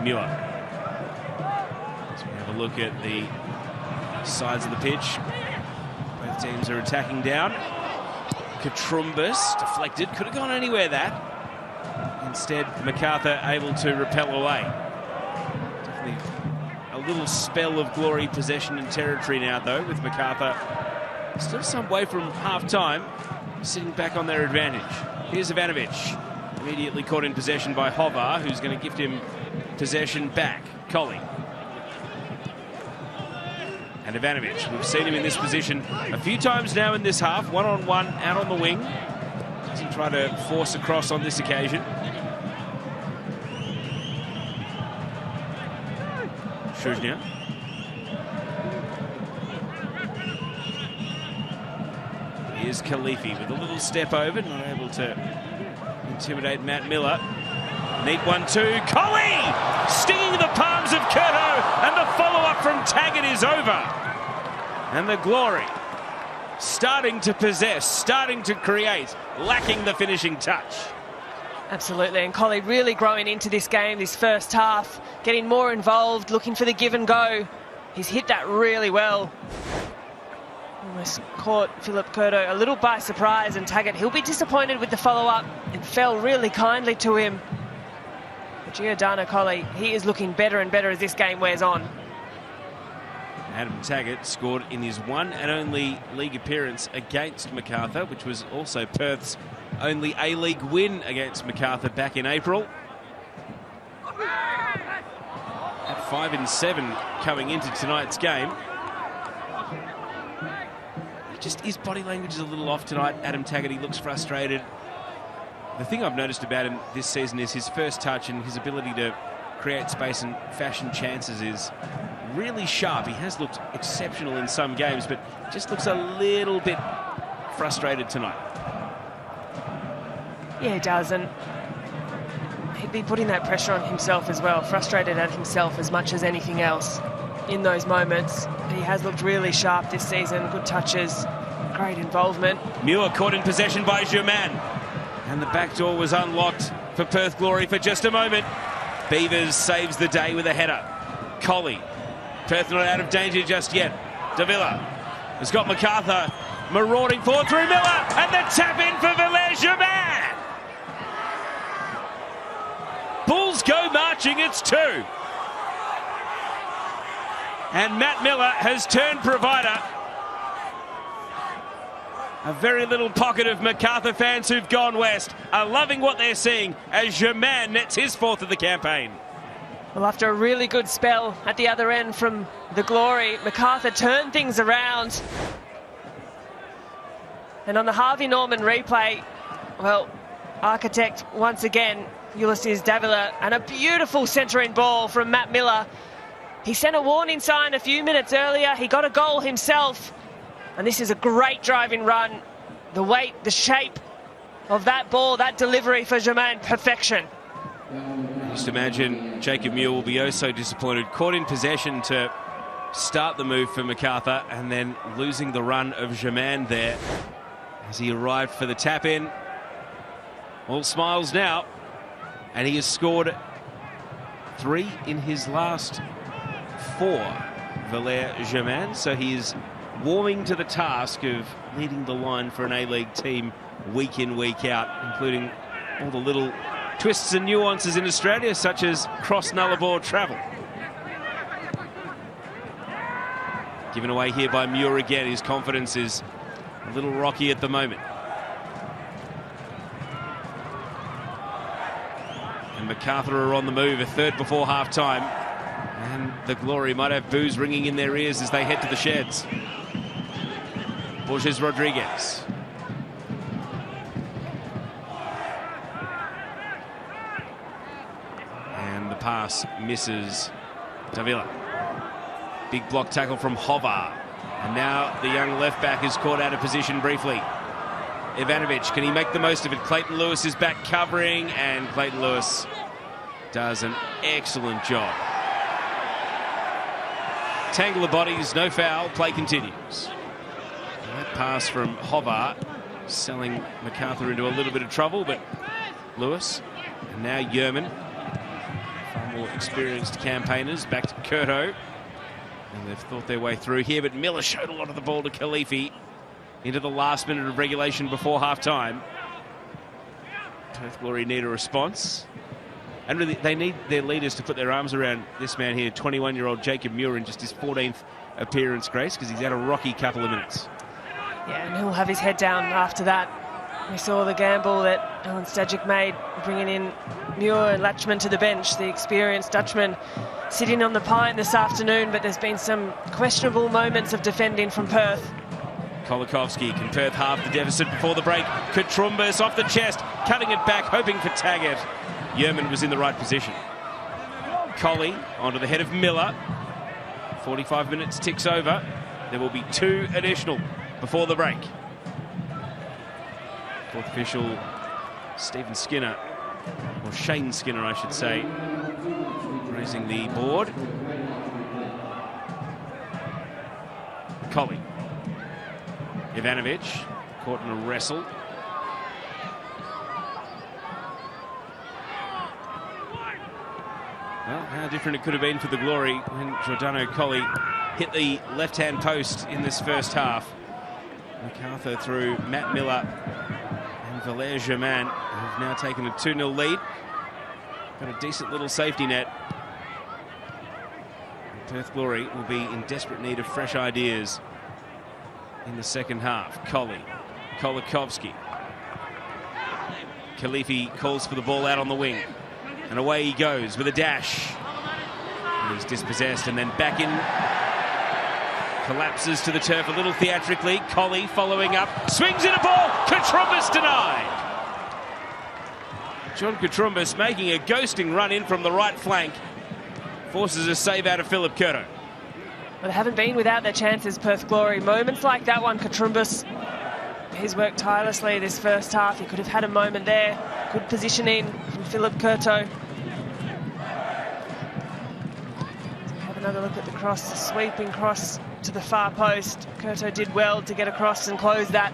Muir. So we have a look at the sides of the pitch. Both teams are attacking down. Katrumbus deflected, could have gone anywhere that. Instead, Macarthur able to repel away. Definitely a little spell of Glory possession and territory now, though, with Macarthur still some way from half-time, sitting back on their advantage. Here's Ivanovic, immediately caught in possession by Hovar, who's going to gift him possession back. Collie. And Ivanovic, we've seen him in this position a few times now in this half. One-on-one out on the wing. Doesn't try to force across on this occasion. Shuzhnia. Here's Khalifi with a little step over, not able to intimidate Matt Miller. Neat 1-2. Collie stinging the palms of Curto, and the follow-up from Taggart is over. And the Glory starting to possess, starting to create, lacking the finishing touch. Absolutely, and Collie really growing into this game, this first half, getting more involved, looking for the give and go. He's hit that really well. Almost caught Philip Curto a little by surprise, and Taggart, he'll be disappointed with the follow-up. It fell really kindly to him. Giordano Collie, he is looking better and better as this game wears on. Adam Taggart scored in his one and only league appearance against Macarthur, which was also Perth's only A-League win against Macarthur back in April. At 5-7 coming into tonight's game. Just his body language is a little off tonight. Adam Taggart, he looks frustrated. The thing I've noticed about him this season is his first touch and his ability to create space and fashion chances is really sharp. He has looked exceptional in some games, but just looks a little bit frustrated tonight. Yeah, he does, and he'd be putting that pressure on himself as well, frustrated at himself as much as anything else in those moments. He has looked really sharp this season, good touches, great involvement. Muir caught in possession by Germain, and the back door was unlocked for Perth Glory for just a moment. Beavers saves the day with a header. Colley. Perth not out of danger just yet. Davila has got Macarthur marauding forward through Miller, and the tap in for Germain. Bulls go marching, it's 2. And Matt Miller has turned provider. A very little pocket of Macarthur fans who've gone west are loving what they're seeing as Germain nets his 4th of the campaign. Well, after a really good spell at the other end from the Glory, Macarthur turned things around. And on the Harvey Norman replay, well, architect once again, Ulysses Davila, and a beautiful centering ball from Matt Miller. He sent a warning sign a few minutes earlier. He got a goal himself. And this is a great driving run. The weight, the shape of that ball, that delivery for Germain, perfection. Just imagine Jacob Muir will be oh so disappointed. Caught in possession to start the move for Macarthur and then losing the run of Germain there as he arrived for the tap in. All smiles now, and he has scored 3 in his last 4, Valère Germain, so he is warming to the task of leading the line for an A-League team week in, week out, including all the little twists and nuances in Australia, such as cross-nullarbor travel. Given away here by Muir again. His confidence is a little rocky at the moment. And Macarthur are on the move, a third before half-time. And the Glory might have boos ringing in their ears as they head to the sheds. Borges Rodriguez. And the pass misses Davila. Big block tackle from Hovar. And now the young left back is caught out of position briefly. Ivanovic, can he make the most of it? Clayton Lewis is back covering, and Clayton Lewis does an excellent job. Tangle of bodies, no foul, play continues. That pass from Hovar selling Macarthur into a little bit of trouble, but Lewis, and now Yerman, far more experienced campaigners, back to Curto. And they've thought their way through here, but Miller showed a lot of the ball to Khalifi into the last minute of regulation before half-time. Perth Glory need a response. And really, they need their leaders to put their arms around this man here, 21-year-old Jacob Muir, in just his 14th appearance, Grace, because he's had a rocky couple of minutes. Yeah, and he'll have his head down after that. We saw the gamble that Alan Stajic made, bringing in Muir and Latchman to the bench, the experienced Dutchman sitting on the pine this afternoon, but there's been some questionable moments of defending from Perth. Kolikovski, can Perth halve the deficit before the break? Katrumbas off the chest, cutting it back, hoping for Taggart. Yerman was in the right position. Colley onto the head of Miller. 45 minutes ticks over. There will be 2 additional before the break. Fourth official, Stephen Skinner, or Shane Skinner, I should say, raising the board. Colley. Ivanovic, caught in a wrestle. Well, how different it could have been for the Glory when Giordano Colley hit the left-hand post in this first half. Macarthur through Matt Miller and Valère Germain have now taken a 2-0 lead. Got a decent little safety net. Perth Glory will be in desperate need of fresh ideas in the second half. Colley, Kolikovski. Khalifi calls for the ball out on the wing. And away he goes with a dash. And he's dispossessed and then back in. Collapses to the turf a little theatrically. Colley following up. Swings in a ball. Katrumbas denied. John Katrumbis making a ghosting run in from the right flank. Forces a save out of Philip Curto. Well, they haven't been without their chances, Perth Glory. Moments like that one, Katrumbis, he's worked tirelessly this first half. He could have had a moment there. Good positioning from Philip Curto. Have another look at the cross, the sweeping cross to the far post. Curto did well to get across and close that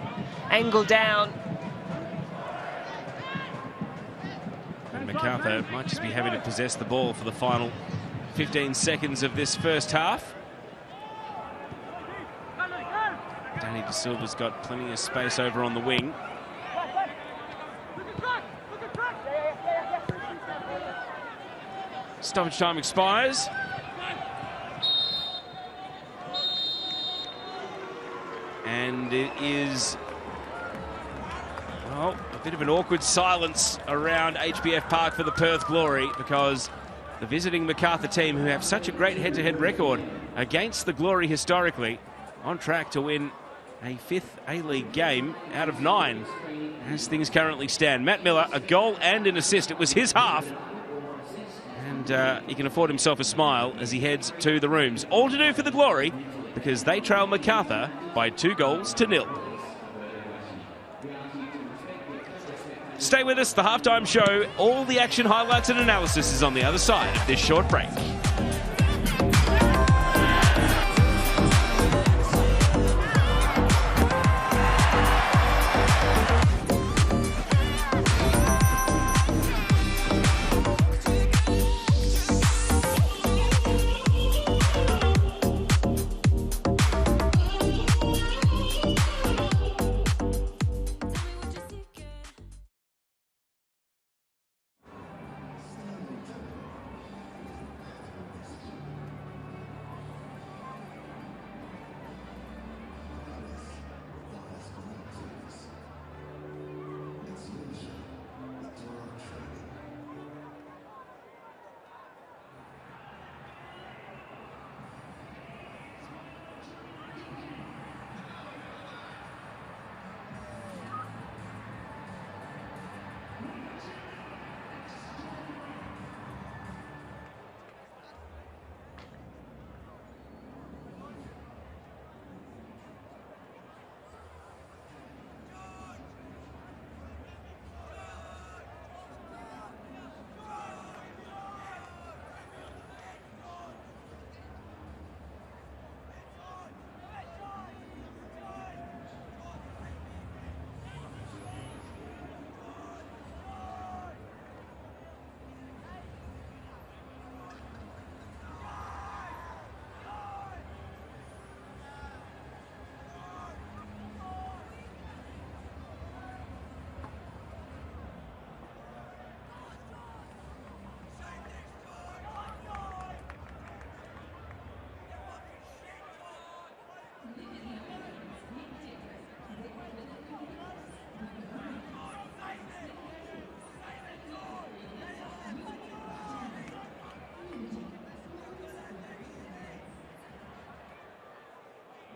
angle down. And Macarthur might just be having to possess the ball for the final 15 seconds of this first half. Danny De Silva's got plenty of space over on the wing. Stoppage time expires. And it is, well, a bit of an awkward silence around HBF Park for the Perth Glory, because the visiting Macarthur team, who have such a great head-to-head record against the Glory historically, on track to win a 5th A-League game out of 9 as things currently stand. Matt Miller, a goal and an assist. It was his half. And he can afford himself a smile as he heads to the rooms. All to do for the Glory, because they trail Macarthur by 2-0. Stay with us, the halftime show. All the action, highlights and analysis is on the other side of this short break.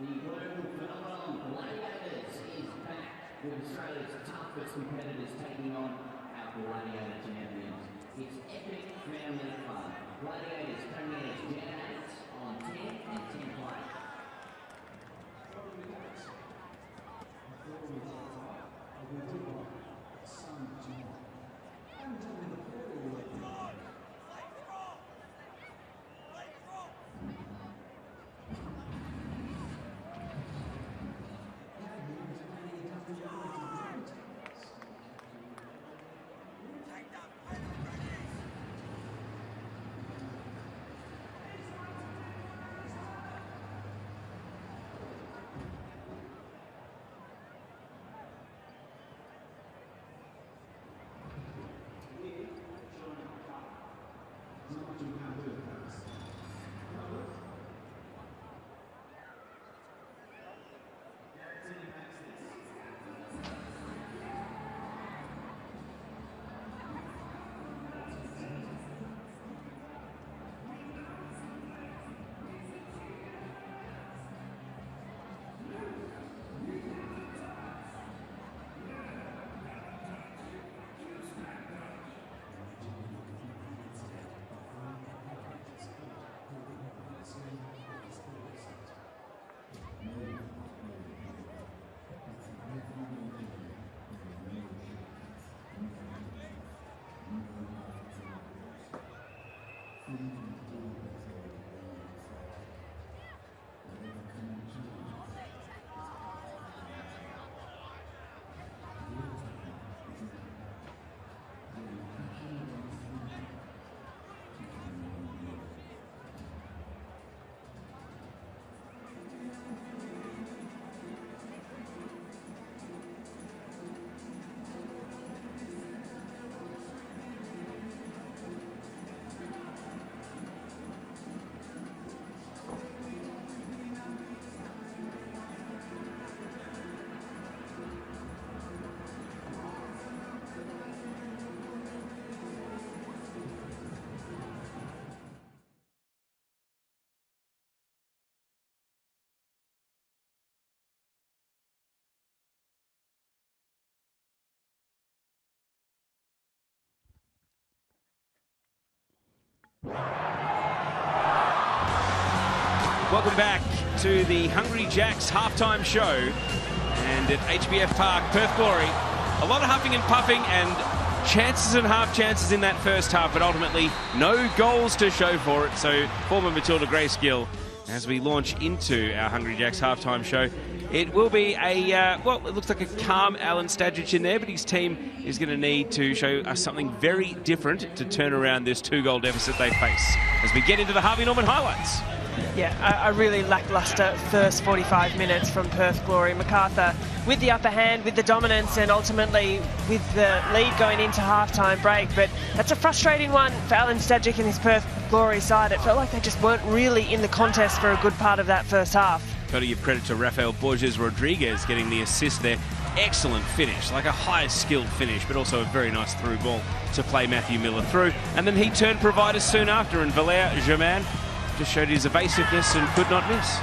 The global phenomenon Gladiators is back with Australia's toughest competitors taking on our Gladiator champions. It's epic family fun. Gladiators premieres Jan 8 on 10 and 10 Play. Welcome back to the Hungry Jacks halftime show. And at HBF Park, Perth Glory, a lot of huffing and puffing and chances and half chances in that first half, but ultimately no goals to show for it. So former Matilda Grayskill, as we launch into our Hungry Jacks halftime show, it will be well, it looks like a calm Alan Stadrich in there, but his team is going to need to show us something very different to turn around this 2-goal deficit they face. As we get into the Harvey Norman highlights. Yeah, a really lacklustre first 45 minutes from Perth Glory. Macarthur with the upper hand, with the dominance, and ultimately with the lead going into halftime break. But that's a frustrating one for Alan Stadrich and his Perth Glory side. It felt like they just weren't really in the contest for a good part of that first half. Got to give credit to Rafael Borges Rodriguez getting the assist there. Excellent finish, like a high-skilled finish, but also a very nice through ball to play Matthew Miller through. And then he turned provider soon after, and Valère Germain just showed his evasiveness and could not miss.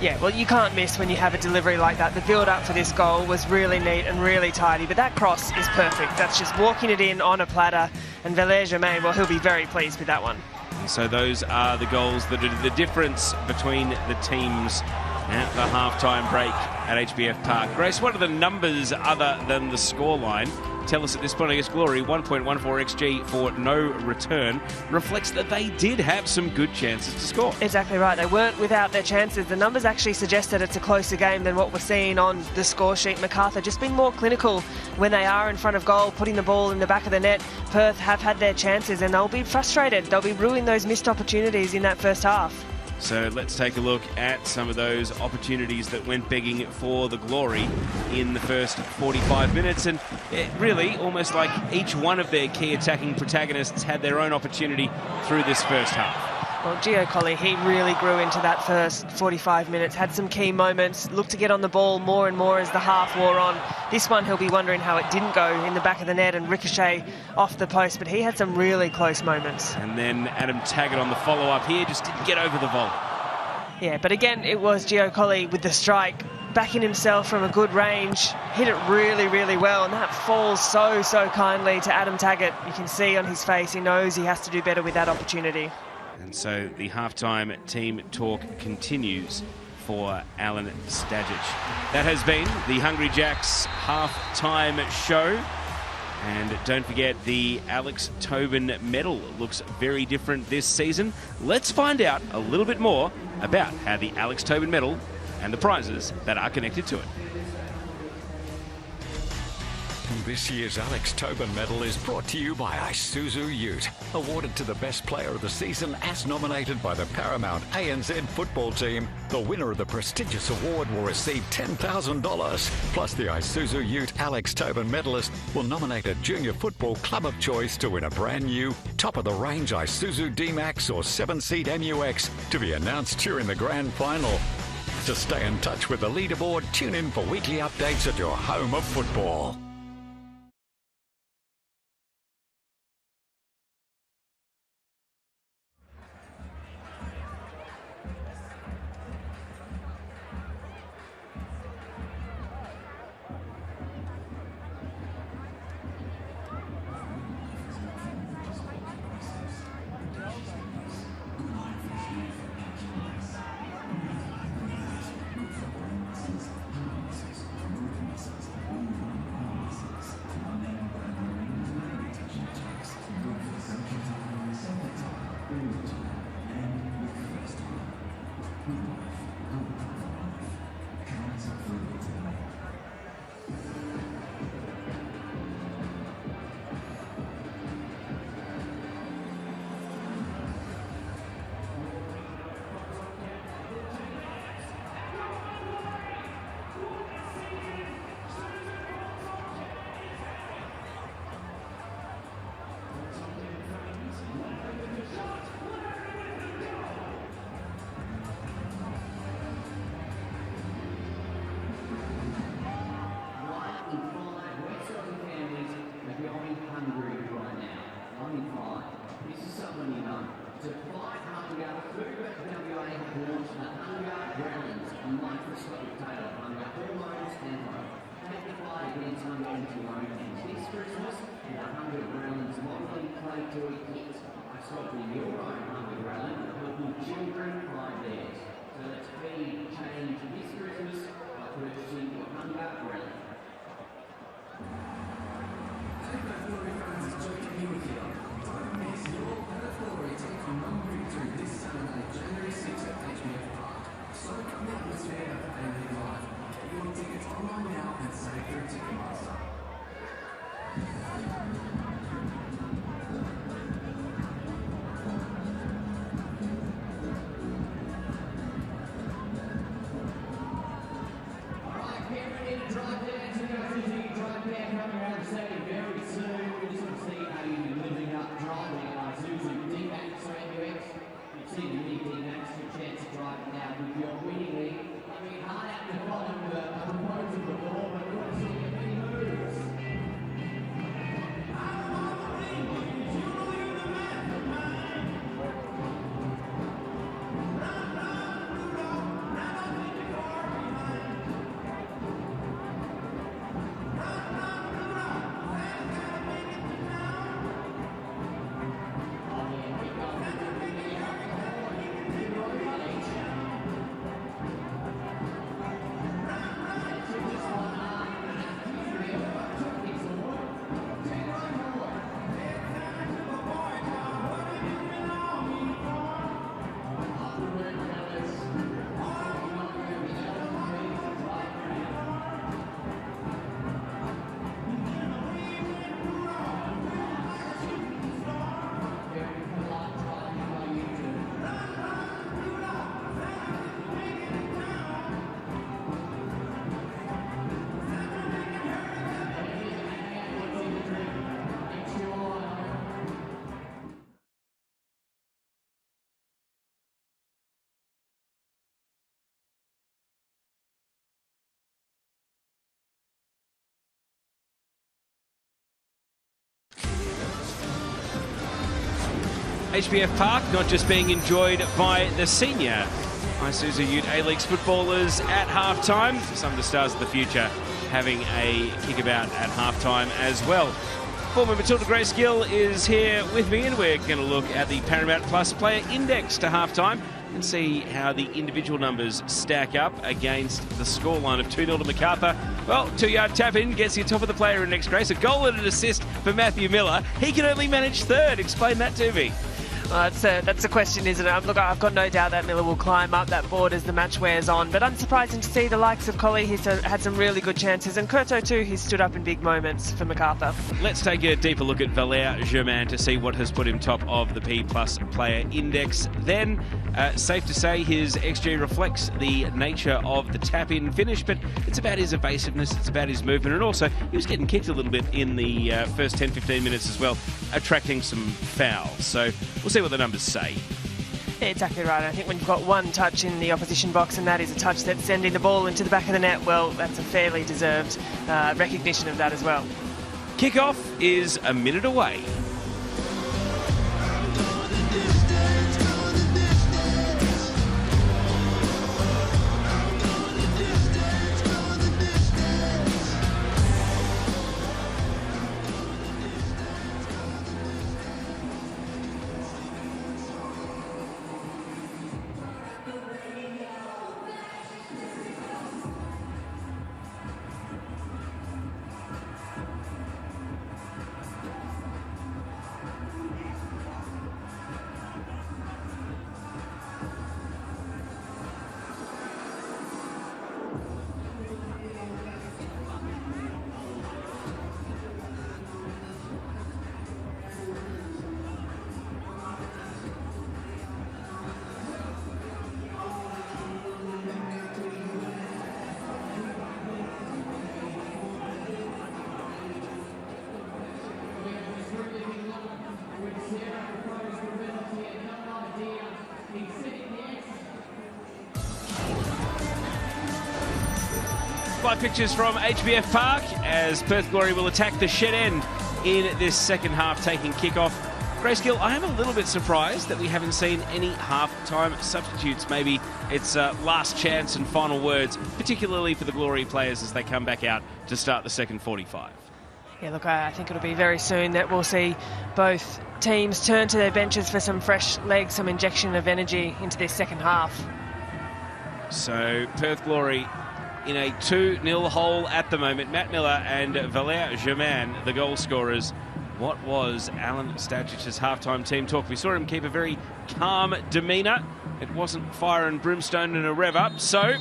Yeah, well, you can't miss when you have a delivery like that. The build-up for this goal was really neat and really tidy, but that cross is perfect. That's just walking it in on a platter, and Valère Germain, well, he'll be very pleased with that one. And so those are the goals that are the difference between the teams at the halftime break at HBF Park. Grace, what are the numbers other than the scoreline? Tell us at this point. I guess Glory 1.14 XG for no return reflects that they did have some good chances to score. Exactly right. They weren't without their chances. The numbers actually suggest that it's a closer game than what we're seeing on the score sheet. Macarthur just been more clinical when they are in front of goal, putting the ball in the back of the net. Perth have had their chances and they'll be frustrated. They'll be ruining those missed opportunities in that first half. So let's take a look at some of those opportunities that went begging for the Glory in the first 45 minutes. And it really, almost like each one of their key attacking protagonists had their own opportunity through this first half. Well, Gio Colley, he really grew into that first 45 minutes, had some key moments, looked to get on the ball more and more as the half wore on. This one, he'll be wondering how it didn't go in the back of the net and ricochet off the post, but he had some really close moments. And then Adam Taggart on the follow-up here just didn't get over the volley. Yeah, but again, it was Gio Colley with the strike, backing himself from a good range, hit it really, really well, and that falls so kindly to Adam Taggart. You can see on his face, he knows he has to do better with that opportunity. And so the halftime team talk continues for Alan Stadrich. That has been the Hungry Jacks halftime show. And don't forget, the Alex Tobin medal looks very different this season. Let's find out a little bit more about how the Alex Tobin medal and the prizes that are connected to it. This year's Alex Tobin medal is brought to you by Isuzu Ute, awarded to the best player of the season as nominated by the Paramount ANZ football team. The winner of the prestigious award will receive $10,000. Plus, the Isuzu Ute Alex Tobin medalist will nominate a junior football club of choice to win a brand new, top-of-the-range Isuzu D-Max or 7-seat MUX to be announced during the grand final. To stay in touch with the leaderboard, tune in for weekly updates at your home of football. victory kit. Swap in your own underground, helping children find theirs. So let's feed change this Christmas by purchasing your hunger rally. HBF Park not just being enjoyed by the senior Isuzu Ute A-Leagues footballers at halftime, some of the stars of the future having a kickabout at halftime as well. Former Matilda Grayskill is here with me, and we're going to look at the Paramount Plus Player Index to halftime and see how the individual numbers stack up against the scoreline of 2-0 to Macarthur. Well, 2-yard tap in gets you top of the player index, Grace. A goal and an assist for Matthew Miller. He can only manage third. Explain that to me. That's a question, isn't it? Look, I've got no doubt that Miller will climb up that board as the match wears on, but unsurprising to see the likes of Collie. He's had some really good chances, and Curto too. He's stood up in big moments for Macarthur. Let's take a deeper look at Valère Germain to see what has put him top of the P Plus Player Index. Then, safe to say his XG reflects the nature of the tap-in finish, but it's about his evasiveness, it's about his movement, and also he was getting kicked a little bit in the first 10-15 minutes as well, attracting some fouls. So we'll see what the numbers say. Yeah, exactly right. I think when you've got one touch in the opposition box, and that is a touch that's sending the ball into the back of the net, well, that's a fairly deserved recognition of that as well. Kickoff is a minute away. Live pictures from HBF Park as Perth Glory will attack the shed end in this second half, taking kickoff. Grayskill, I am a little bit surprised that we haven't seen any half-time substitutes. Maybe it's last chance and final words, particularly for the Glory players as they come back out to start the second 45. Yeah, look, I think it'll be very soon that we'll see both teams turn to their benches for some fresh legs, some injection of energy into this second half. So Perth Glory in a 2-0 hole at the moment. Matt Miller and Valère Germain, the goal scorers. What was Alan Stadgich's halftime team talk? We saw him keep a very calm demeanour. It wasn't fire and brimstone and a rev up. So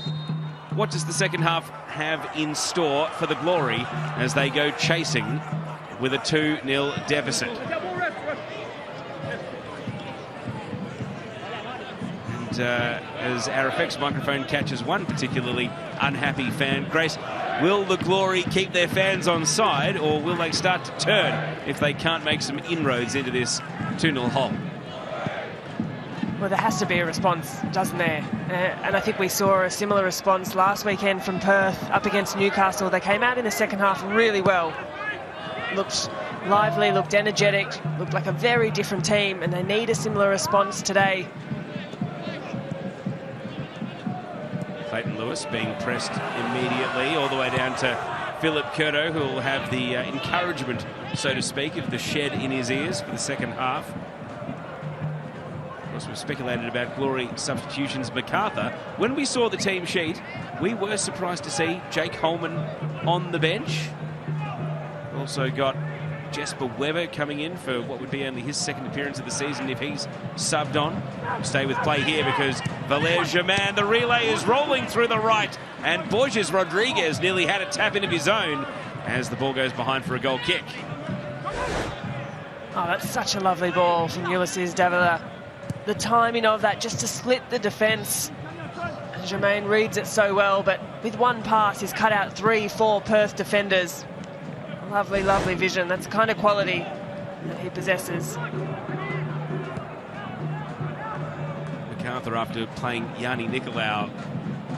what does the second half have in store for the Glory as they go chasing with a 2-0 deficit? And as our effects microphone catches one particularly unhappy fan, Grace, will the Glory keep their fans on side, or will they start to turn if they can't make some inroads into this 2-0 hole? Well, there has to be a response, doesn't there? And I think we saw a similar response last weekend from Perth up against Newcastle. They came out in the second half really well. Looked lively, looked energetic, looked like a very different team, and they need a similar response today. Clayton Lewis being pressed immediately all the way down to Philip Curto, who will have the encouragement, so to speak, of the shed in his ears for the second half. Of course, we've speculated about Glory substitutions. Macarthur, when we saw the team sheet, we were surprised to see Jake Holman on the bench. Also got Jesper Weber coming in for what would be only his second appearance of the season if he's subbed on. Stay with play here because Valère Germain, the relay is rolling through the right, and Borges Rodriguez nearly had a tap into his own as the ball goes behind for a goal kick. Oh, that's such a lovely ball from Ulysses Davila. The timing of that just to split the defence. And Germain reads it so well, but with one pass he's cut out 3-4 Perth defenders. Lovely, lovely vision. That's the kind of quality that he possesses. Macarthur, after playing Yanni Nicolau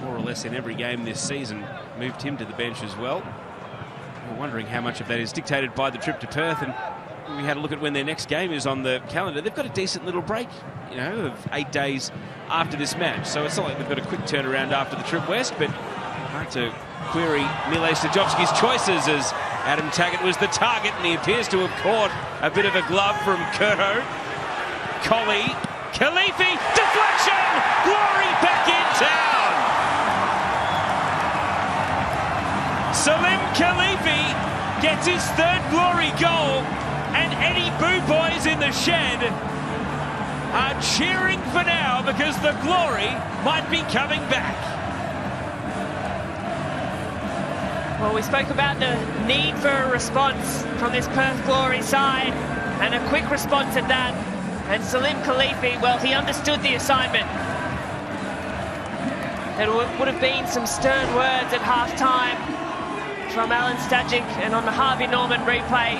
more or less in every game this season, moved him to the bench as well. We're wondering how much of that is dictated by the trip to Perth, and we had a look at when their next game is on the calendar. They've got a decent little break, you know, of 8 days after this match. So it's not like they've got a quick turnaround after the trip west, but hard to query Mile Stajovski's choices as Adam Taggart was the target, and he appears to have caught a bit of a glove from Curto. Collie, Khalifi, deflection! Glory back in town! Salim Khalifi gets his third Glory goal, and Eddie Boo Boys in the shed are cheering for now because the Glory might be coming back. Well, we spoke about the need for a response from this Perth Glory side, and a quick response at that. And Salim Khalifi, well, he understood the assignment. There would have been some stern words at half-time from Alan Stadgic, and on the Harvey Norman replay,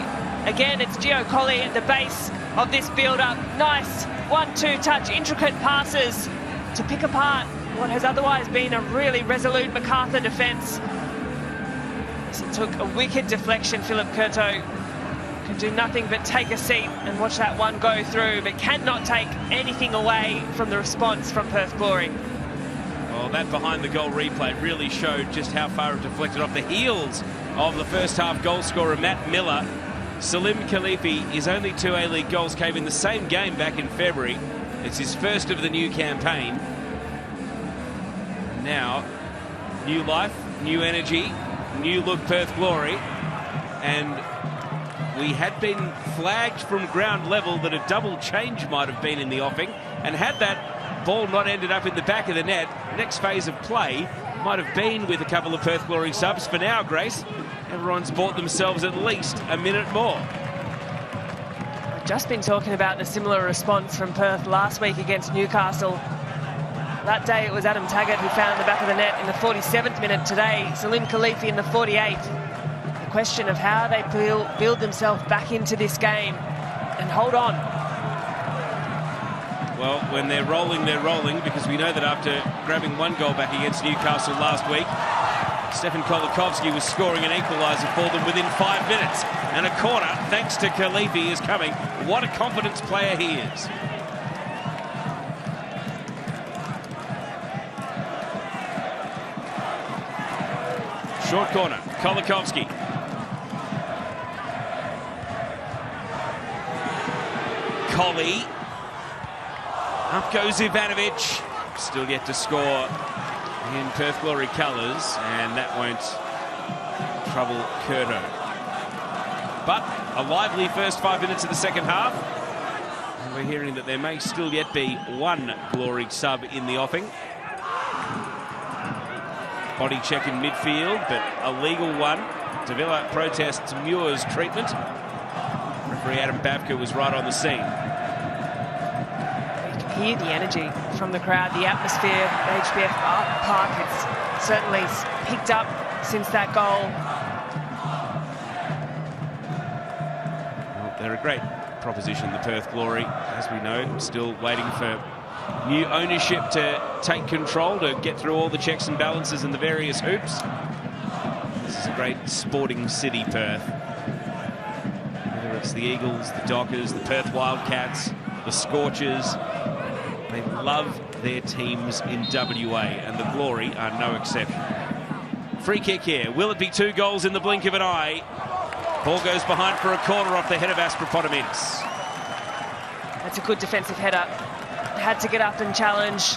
again, it's Gio Collie at the base of this build-up. Nice 1-2 touch, intricate passes to pick apart what has otherwise been a really resolute Macarthur defence. It took a wicked deflection. Philip Curto can do nothing but take a seat and watch that one go through, but cannot take anything away from the response from Perth Glory. Well, that behind the goal replay really showed just how far it deflected off the heels of the first half goal scorer Matt Miller. Salim Khalifi, his only 2 A-League goals came in the same game back in February. It's his first of the new campaign. Now, new life, new energy, new look Perth Glory, and we had been flagged from ground level that a double change might have been in the offing, and had that ball not ended up in the back of the net, the next phase of play might have been with a couple of Perth Glory subs. For now, Grace, everyone's bought themselves at least a minute more. I've just been talking about the similar response from Perth last week against Newcastle. That day it was Adam Taggart who found the back of the net in the 47th minute. Today, Salim Khalifi in the 48th. The question of how they build themselves back into this game and hold on. Well, when they're rolling, because we know that after grabbing one goal back against Newcastle last week, Stefan Kolikovsky was scoring an equaliser for them within 5 minutes. And a corner, thanks to Khalifi, is coming. What a confidence player he is. Short corner, Kolikovsky. Collie. Up goes Ivanovic. Still yet to score in Perth Glory colours, and that won't trouble Curto. But a lively first 5 minutes of the second half. And we're hearing that there may still yet be one Glory sub in the offing. Body check in midfield, but a legal one. Davila protests Muir's treatment. Referee Adam Babka was right on the scene. You can hear the energy from the crowd, the atmosphere at HBF Park. It's certainly picked up since that goal. Well, they're a great proposition, the Perth Glory, as we know. Still waiting for new ownership to take control, to get through all the checks and balances in the various hoops. This is a great sporting city, Perth. Whether it's the Eagles, the Dockers, the Perth Wildcats, the Scorchers, they love their teams in WA, and the Glory are no exception. Free kick here. Will it be 2 goals in the blink of an eye? Ball goes behind for a corner off the head of Aspropotamidis. That's a good defensive header. Had to get up and challenge.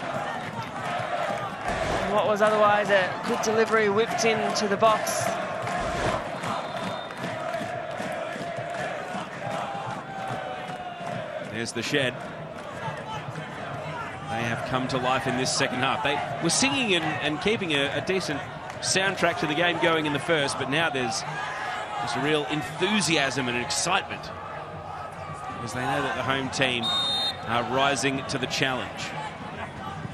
And what was otherwise a good delivery whipped into the box. There's the shed. They have come to life in this second half. They were singing and keeping a decent soundtrack to the game going in the first, but now there's a real enthusiasm and excitement because they know that the home team are rising to the challenge.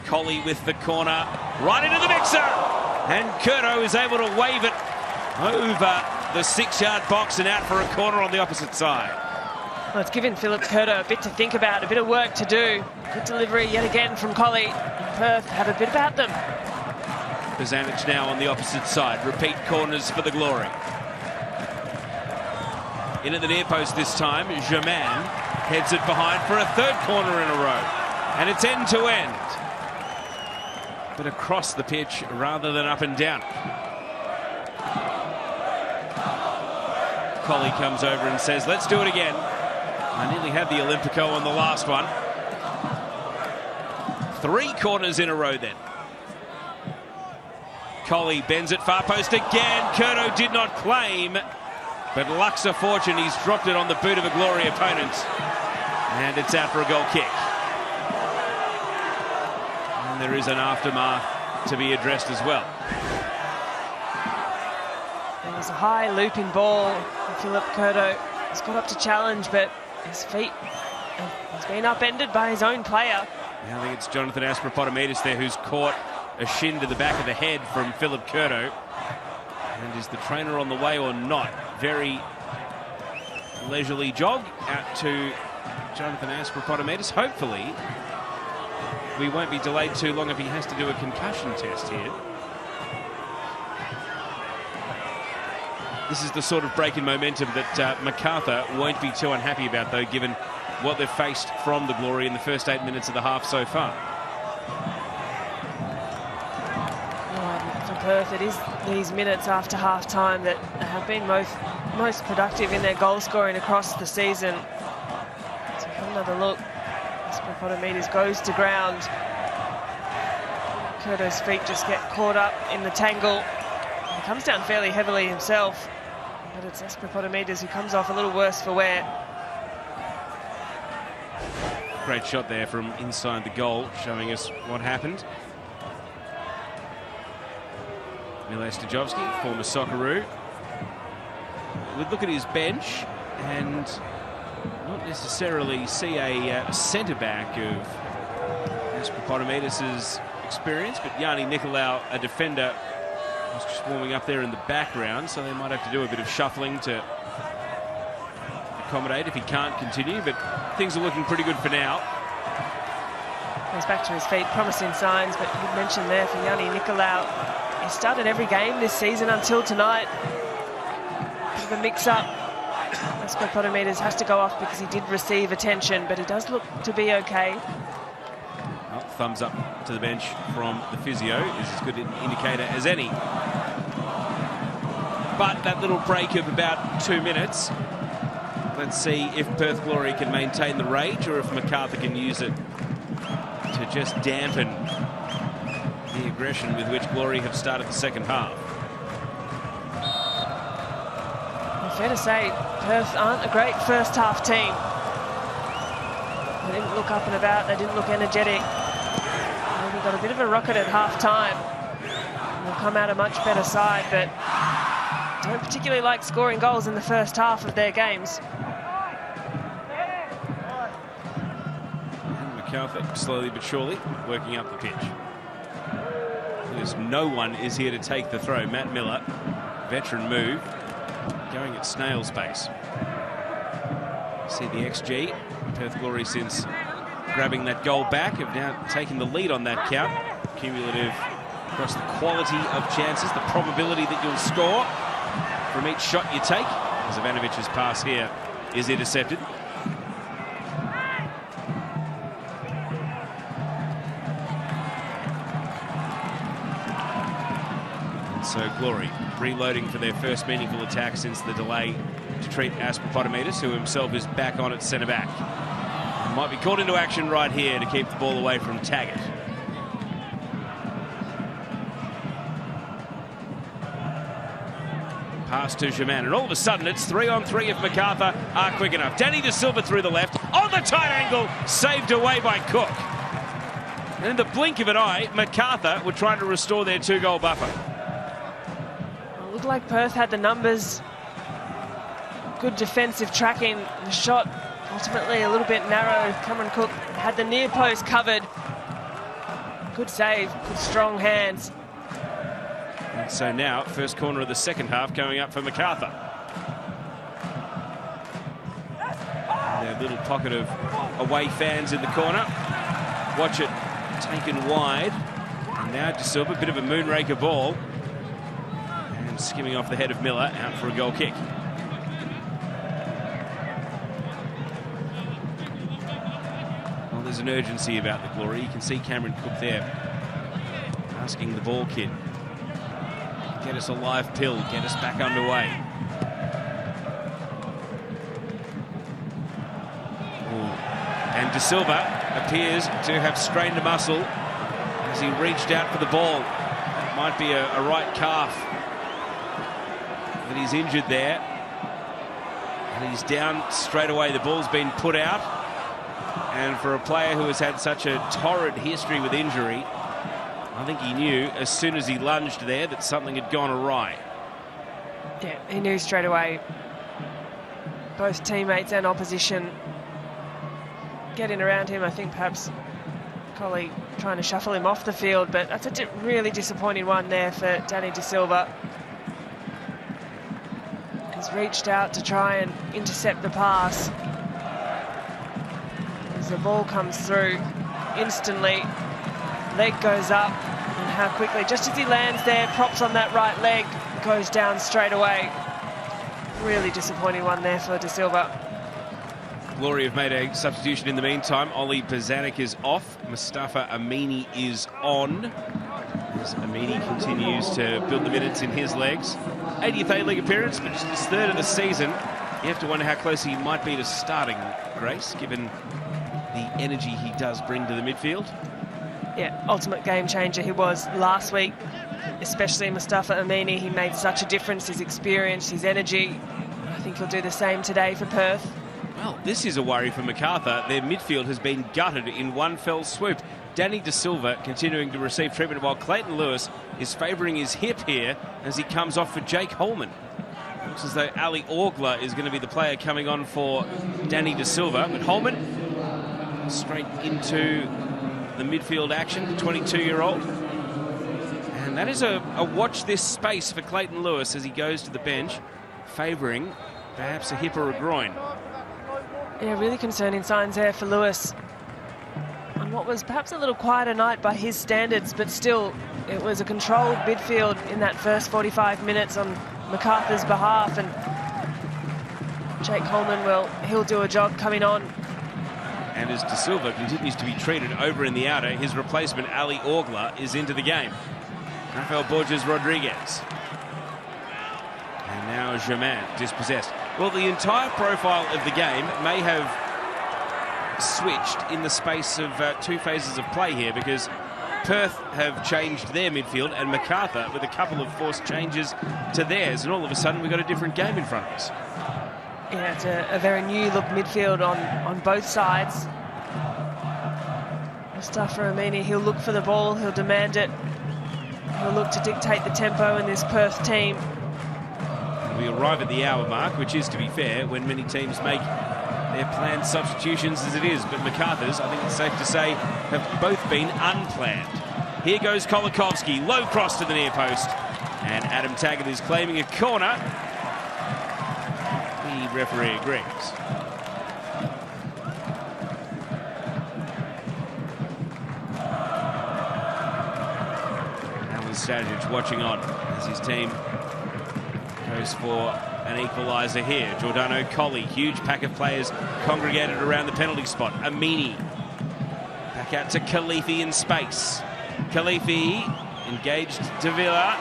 Collie with the corner, right into the mixer, and Curto is able to wave it over the 6-yard box and out for a corner on the opposite side. Well, it's given Philip Curto a bit to think about, a bit of work to do. Good delivery yet again from Collie. Perth have a bit about them. Bozanic now on the opposite side. Repeat corners for the Glory. In at the near post this time, Germain heads it behind for a 3rd corner in a row. And it's end to end. But across the pitch rather than up and down. Collie comes over and says, let's do it again. I nearly had the Olympico on the last one. 3 corners in a row then. Collie bends it far post again. Curto did not claim, but Luxa fortune, he's dropped it on the boot of a Glory opponent. And it's out for a goal kick. And there is an aftermath to be addressed as well. There's a high looping ball. Philip Curto has got up to challenge, but his feet, he's been upended by his own player. Yeah, I think it's Jonathan Aspropotamidis there who's caught a shin to the back of the head from Philip Curto. And is the trainer on the way or not? Very leisurely jog out to Jonathan Aspropotamidis. Hopefully, we won't be delayed too long if he has to do a concussion test here. This is the sort of break in momentum that Macarthur won't be too unhappy about, though, given what they've faced from the Glory in the first 8 minutes of the half so far. For Perth, it is these minutes after half-time that have been most productive in their goal scoring across the season. So have another look. Aspropotamidis goes to ground. Curto's feet just get caught up in the tangle. He comes down fairly heavily himself, but it's Aspropotamidis who comes off a little worse for wear. Great shot there from inside the goal, showing us what happened. Mile Stajovski, former Socceroo. We'd look at his bench and not necessarily see a centre-back of Aspropotamidis' experience, but Yanni Nicolau, a defender, was just warming up there in the background, so they might have to do a bit of shuffling to accommodate if he can't continue, but things are looking pretty good for now. Goes back to his feet, promising signs, but you mentioned there for Yanni Nicolau, he started every game this season until tonight. Bit of a mix-up. Aspropotamidis has to go off because he did receive attention, but he does look to be okay. Well, thumbs up to the bench from the physio is as good an indicator as any. But that little break of about 2 minutes Let's see if Perth Glory can maintain the rage or if Macarthur can use it to just dampen the aggression with which Glory have started the second half. Fair to say, Perth aren't a great first half team. They didn't look up and about, they didn't look energetic. Maybe got a bit of a rocket at half time. They'll come out a much better side, but don't particularly like scoring goals in the first half of their games. And Macarthur slowly but surely working up the pitch. Because no one is here to take the throw. Matt Miller, veteran move, going at snail's pace. See the XG. Perth Glory, since grabbing that goal back, have now taken the lead on that count. Cumulative across the quality of chances, the probability that you'll score from each shot you take. As Ivanovic's pass here is intercepted. So Glory reloading for their first meaningful attack since the delay to treat Aspropotometis, who himself is back on at centre-back. Might be called into action right here to keep the ball away from Taggart. Pass to Germain, and all of a sudden it's 3-on-3 if Macarthur are quick enough. Danny De Silva through the left, on the tight angle, saved away by Cook. And in the blink of an eye, Macarthur were trying to restore their 2-goal buffer. Looked like Perth had the numbers. Good defensive tracking. The shot ultimately a little bit narrow. Cameron Cook had the near post covered. Good save, good strong hands. And so now, first corner of the second half going up for Macarthur. Their little pocket of away fans in the corner. Watch it taken wide. And now De Silva, a bit of a moonraker ball. And skimming off the head of Miller, out for a goal kick. Well, there's an urgency about the Glory. You can see Cameron Cook there asking the ball kid, get us a live pill, get us back underway. Ooh. And De Silva appears to have strained a muscle as he reached out for the ball. That might be a right calf that he's injured there. And he's down straight away. The ball's been put out. And for a player who has had such a torrid history with injury, I think he knew as soon as he lunged there that something had gone awry. Yeah, he knew straight away. Both teammates and opposition getting around him. I think perhaps Collie trying to shuffle him off the field, but that's a really disappointing one there for Danny De Silva. He's reached out to try and intercept the pass. As the ball comes through, instantly leg goes up, and how quickly, just as he lands there, props on that right leg, goes down straight away. Really disappointing one there for De Silva. Glory have made a substitution in the meantime. Ollie Bozanic is off. Mustafa Amini is on. As Amini continues to build the minutes in his legs. 80th A-League appearance, but just his third of the season. You have to wonder how close he might be to starting, Grace, given the energy he does bring to the midfield. Yeah, ultimate game changer he was last week, especially Mustafa Amini. He made such a difference, his experience, his energy. I think he'll do the same today for Perth. Well, this is a worry for Macarthur. Their midfield has been gutted in one fell swoop. Danny De Silva continuing to receive treatment while Clayton Lewis is favouring his hip here as he comes off for Jake Holman. Looks as though Ali Orgler is going to be the player coming on for Danny De Silva, but Holman straight into the midfield action, the 22-year-old. And that is a watch this space for Clayton Lewis as he goes to the bench, favouring perhaps a hip or a groin. Yeah, really concerning signs there for Lewis. On what was perhaps a little quieter night by his standards, but still, it was a controlled midfield in that first 45 minutes on Macarthur's behalf, and Jake Holman, he'll do a job coming on. And as De Silva continues to be treated over in the outer, his replacement, Ali Orgler, is into the game. Rafael Borges Rodriguez. And now Germain dispossessed. Well, the entire profile of the game may have switched in the space of 2 phases of play here, because Perth have changed their midfield and Macarthur with a couple of forced changes to theirs, and all of a sudden we've got a different game in front of us. Yeah, it's a very new look midfield on both sides. Mustafa Amini, he'll look for the ball, he'll demand it, he'll look to dictate the tempo in this Perth team. We arrive at the hour mark, which is, to be fair, when many teams make their planned substitutions as it is, but Macarthur's, I think it's safe to say, have both been unplanned. Here goes Kolakovsky, low cross to the near post, and Adam Taggart is claiming a corner. The referee agrees. Alan Stajic watching on as his team goes for an equaliser here. Giordano Colli, huge pack of players congregated around the penalty spot. Amini, back out to Khalifi in space. Khalifi engaged Davila.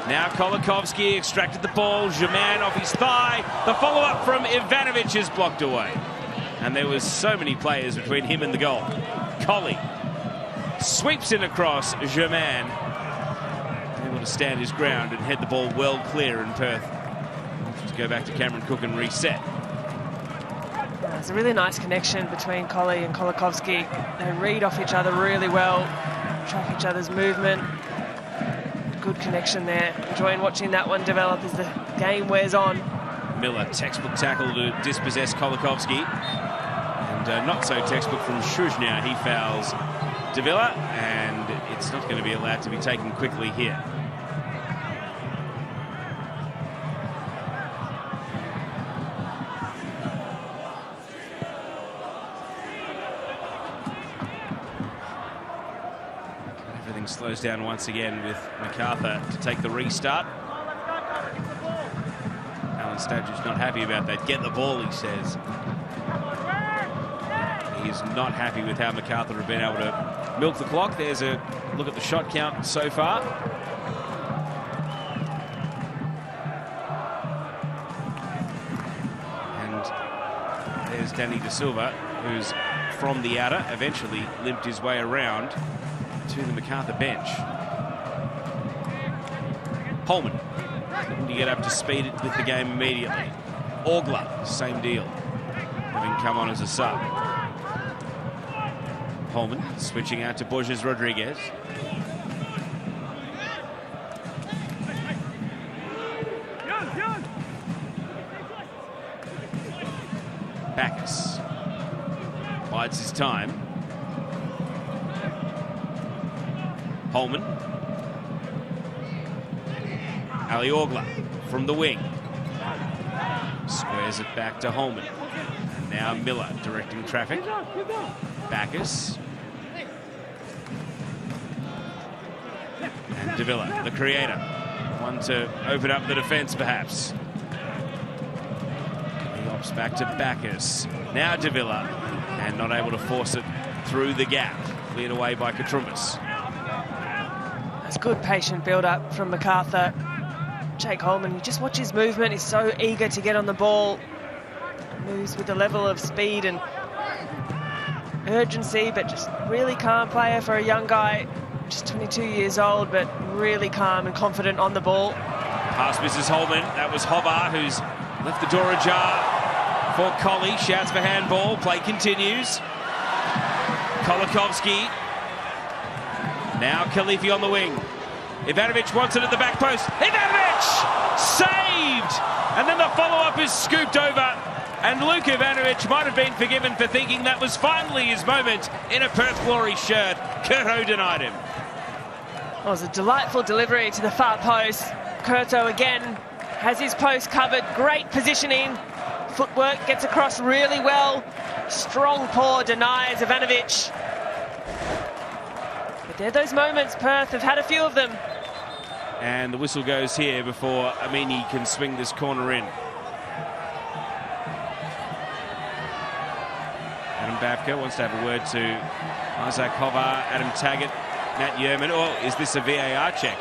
Now Kolakovsky extracted the ball. Germain off his thigh. The follow-up from Ivanovic is blocked away. And there was so many players between him and the goal. Colli sweeps in across. Germain able to stand his ground and head the ball well clear, and Perth to go back to Cameron Cook and reset. There's a really nice connection between Colli and Kolakovsky. They read off each other really well, track each other's movement. Good connection there. Enjoying watching that one develop as the game wears on. Miller, textbook tackle to dispossess Kolakovsky. And not so textbook from Shuzhnia. He fouls Davila, and it's not going to be allowed to be taken quickly here. Everything slows down once again with Macarthur to take the restart. Alan Stagic's not happy about that. Get the ball, he says. He is not happy with how Macarthur have been able to milk the clock. There's a look at the shot count so far. And there's Danny De Silva, who's from the outer, eventually limped his way around to the Macarthur bench. Holman looking to get up to speed with the game immediately. Orgler, same deal, having come on as a sub. Holman switching out to Borges Rodriguez. Backus bides his time. Holman. Ali Orgler from the wing. Squares it back to Holman. And now Miller directing traffic. Backus. And Davila, the creator. One to open up the defence, perhaps. He opts back to Backus. Now Davila. And not able to force it through the gap. Cleared away by Katrumbas. That's good patient build-up from Macarthur. Jake Holman, you just watch his movement. He's so eager to get on the ball. Moves with a level of speed and urgency, but just really calm player for a young guy. Just 22 years old, but really calm and confident on the ball. Pass misses Holman. That was Hovar, who's left the door ajar for Colli. Shouts for handball. Play continues. Kolakovsky. Now Khalifi on the wing. Ivanovic wants it at the back post. Ivanovic! Saved! And then the follow-up is scooped over. And Luke Ivanovic might have been forgiven for thinking that was finally his moment in a Perth Glory shirt. Curto denied him. It was a delightful delivery to the far post. Curto again has his post covered. Great positioning. Footwork gets across really well. Strong paw denies Ivanovic. But there are those moments. Perth have had a few of them. And the whistle goes here before Amini can swing this corner in. Adam Babka wants to have a word to Isaac Hovar, Adam Taggart, Matt Yerman. Oh, is this a VAR check?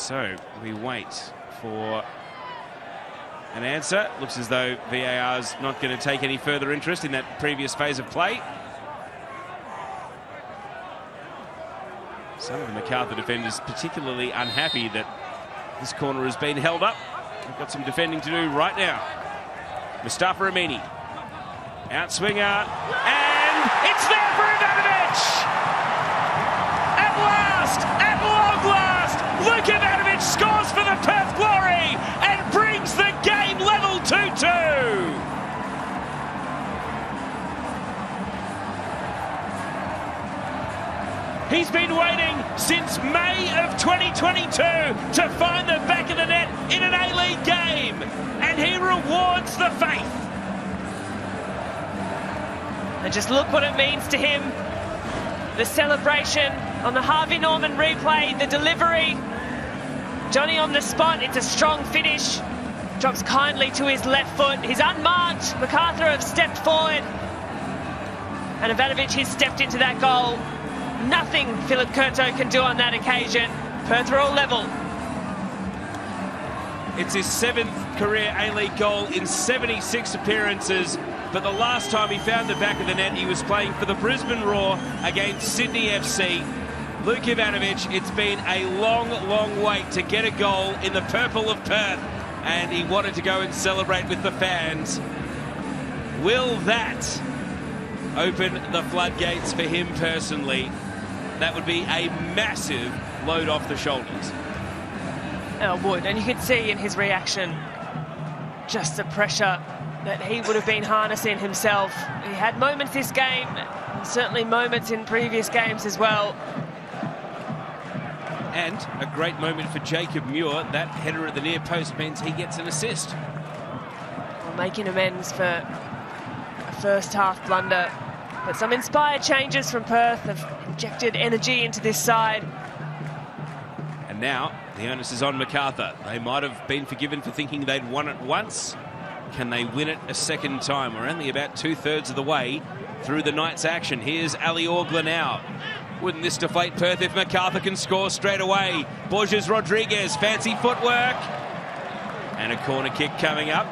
So we wait for an answer. Looks as though VAR's not going to take any further interest in that previous phase of play. Some of the Macarthur defenders particularly unhappy that this corner has been held up. We've got some defending to do right now. Mustafa Amini, outswinger, and it's there for Ivanovic! At last, at long last, Luke Ivanovic scores for the Perth Glory and brings the game level 2-2. He's been waiting since May of 2022 to find the back of the net in an A-League game, and he rewards the faith. And just look what it means to him. The celebration on the Harvey Norman replay, the delivery. Johnny on the spot, it's a strong finish. Drops kindly to his left foot. He's unmarked. Macarthur have stepped forward. And Ivanovic has stepped into that goal. Nothing Philip Curto can do on that occasion. Perth are all level. It's his 7th career A-League goal in 76 appearances, but the last time he found the back of the net, he was playing for the Brisbane Roar against Sydney FC. Luke Ivanovic, it's been a long, long wait to get a goal in the purple of Perth, and he wanted to go and celebrate with the fans. Will that open the floodgates for him personally? That would be a massive load off the shoulders. It would, and you could see in his reaction just the pressure that he would have been harnessing himself. He had moments this game, and certainly moments in previous games as well. And a great moment for Jacob Muir. That header at the near post means he gets an assist. Well, making amends for a first half blunder. But some inspired changes from Perth have injected energy into this side. And now the onus is on Macarthur. They might have been forgiven for thinking they'd won it once. Can they win it a second time? We're only about 2/3 of the way through the night's action. Here's Ali Orgler now. Wouldn't this deflate Perth if Macarthur can score straight away? Borges Rodriguez, fancy footwork. And a corner kick coming up.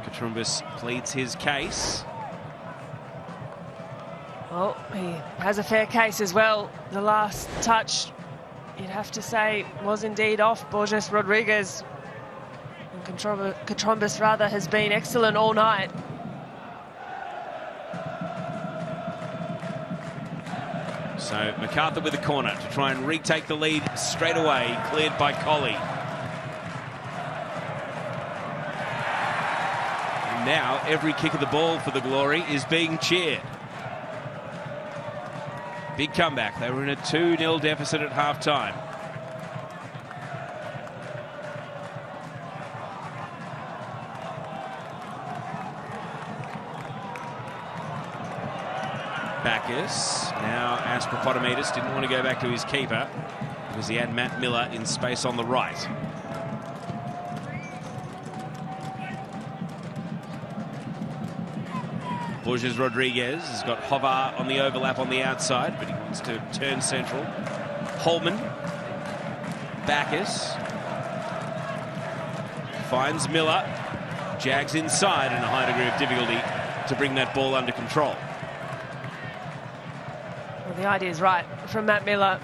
Katrumbis pleads his case. Well, he has a fair case as well. The last touch, you'd have to say, was indeed off Borges Rodriguez. And Katrumbis rather has been excellent all night. So Macarthur with a corner to try and retake the lead straight away, cleared by Colley. And now every kick of the ball for the Glory is being cheered. Big comeback. They were in a 2-0 deficit at half-time. Bacchus, now Aspropotometus, didn't want to go back to his keeper because he had Matt Miller in space on the right. Borges Rodriguez has got Hovar on the overlap on the outside, but he wants to turn central. Holman, Bacchus, finds Miller, jags inside in a high degree of difficulty to bring that ball under control. Well, the idea is right from Matt Miller.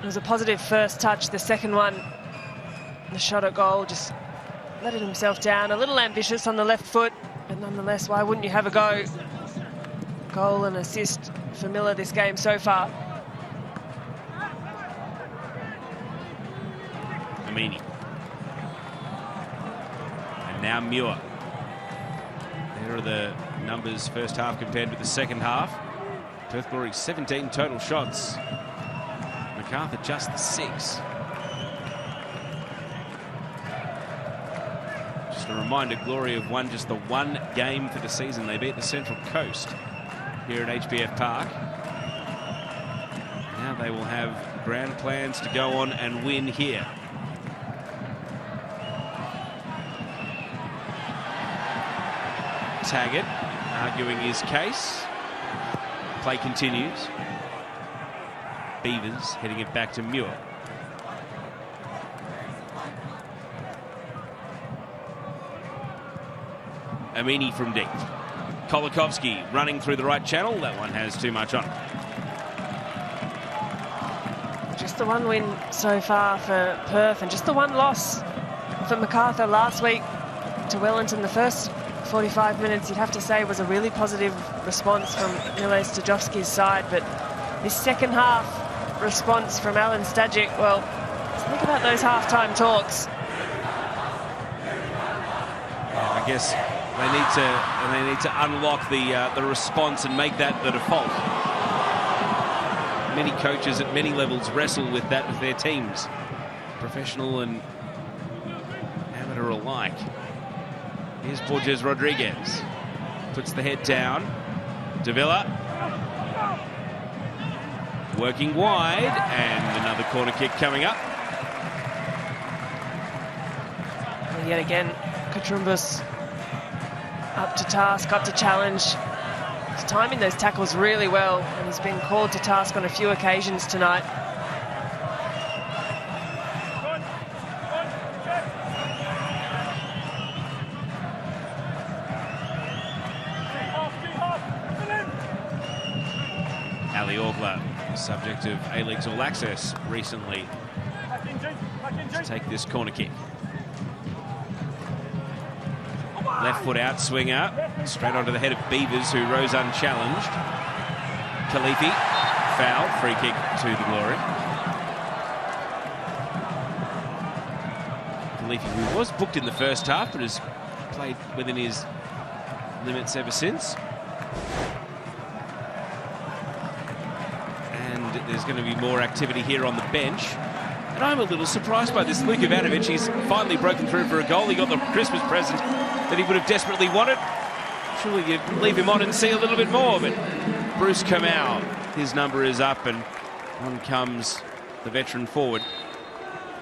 It was a positive first touch. The second one, the shot at goal, just letting himself down. A little ambitious on the left foot, but nonetheless, why wouldn't you have a go? Goal and assist for Miller this game so far. Amini. And now Muir. There are the numbers first half compared with the second half. Perth Glory 17 total shots. Macarthur just 6. Just a reminder, Glory have won just the one game for the season. They beat the Central Coast here at HBF Park. Now they will have grand plans to go on and win here. Taggart arguing his case. Play continues. Beavers heading it back to Muir. Amini from deep. Kolikovski running through the right channel. That one has too much on it. Just the one win so far for Perth, and just the one loss for Macarthur last week to Wellington. The first 45 minutes, you'd have to say, was a really positive response from Miles Stajovski's side, but this second half response from Alan Stajic, well, think about those half-time talks. I guess they need to unlock the response and make that the default. Many coaches at many levels wrestle with that with their teams, professional and amateur alike. Here's Borges Rodriguez, puts the head down. Davila working wide, and another corner kick coming up. And yet again, Katrumbus up to task, up to challenge. He's timing those tackles really well, and he's been called to task on a few occasions tonight. Ali Orgler, subject of A-League's All Access recently, to take this corner kick. Left foot out, swing out, straight onto the head of Beavers, who rose unchallenged. Khalifi, foul, free kick to the Glory. Khalifi, who was booked in the first half, but has played within his limits ever since. And there's going to be more activity here on the bench. And I'm a little surprised by this. Luka Ivanovic, he's finally broken through for a goal. He got the Christmas present that he would have desperately wanted. Surely you'd leave him on and see a little bit more, but Bruce Kamau, his number is up, and on comes the veteran forward,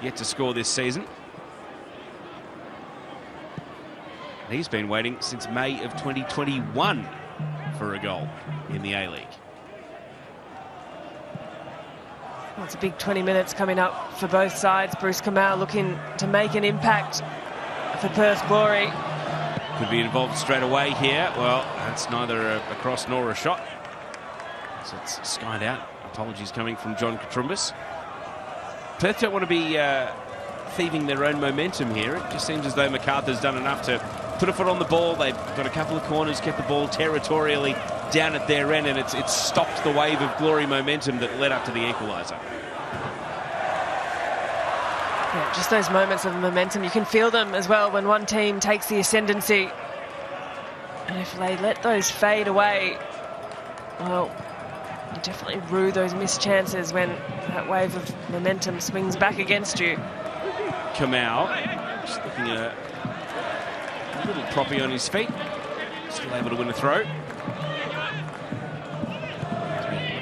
yet to score this season. And he's been waiting since May of 2021 for a goal in the A-League. Well, it's a big 20 minutes coming up for both sides. Bruce Kamau looking to make an impact for Perth Glory. Could be involved straight away here. Well, that's neither a cross nor a shot. So it's skied out. Apologies coming from John Katrumbus. Perth don't want to be thieving their own momentum here. It just seems as though Macarthur's done enough to put a foot on the ball. They've got a couple of corners, kept the ball territorially down at their end, and it's stopped the wave of Glory momentum that led up to the equaliser. Yeah, just those moments of momentum, you can feel them as well when one team takes the ascendancy. And if they let those fade away, well, you definitely rue those missed chances when that wave of momentum swings back against you. Kamau, just looking a little proppy on his feet, still able to win a throw. Look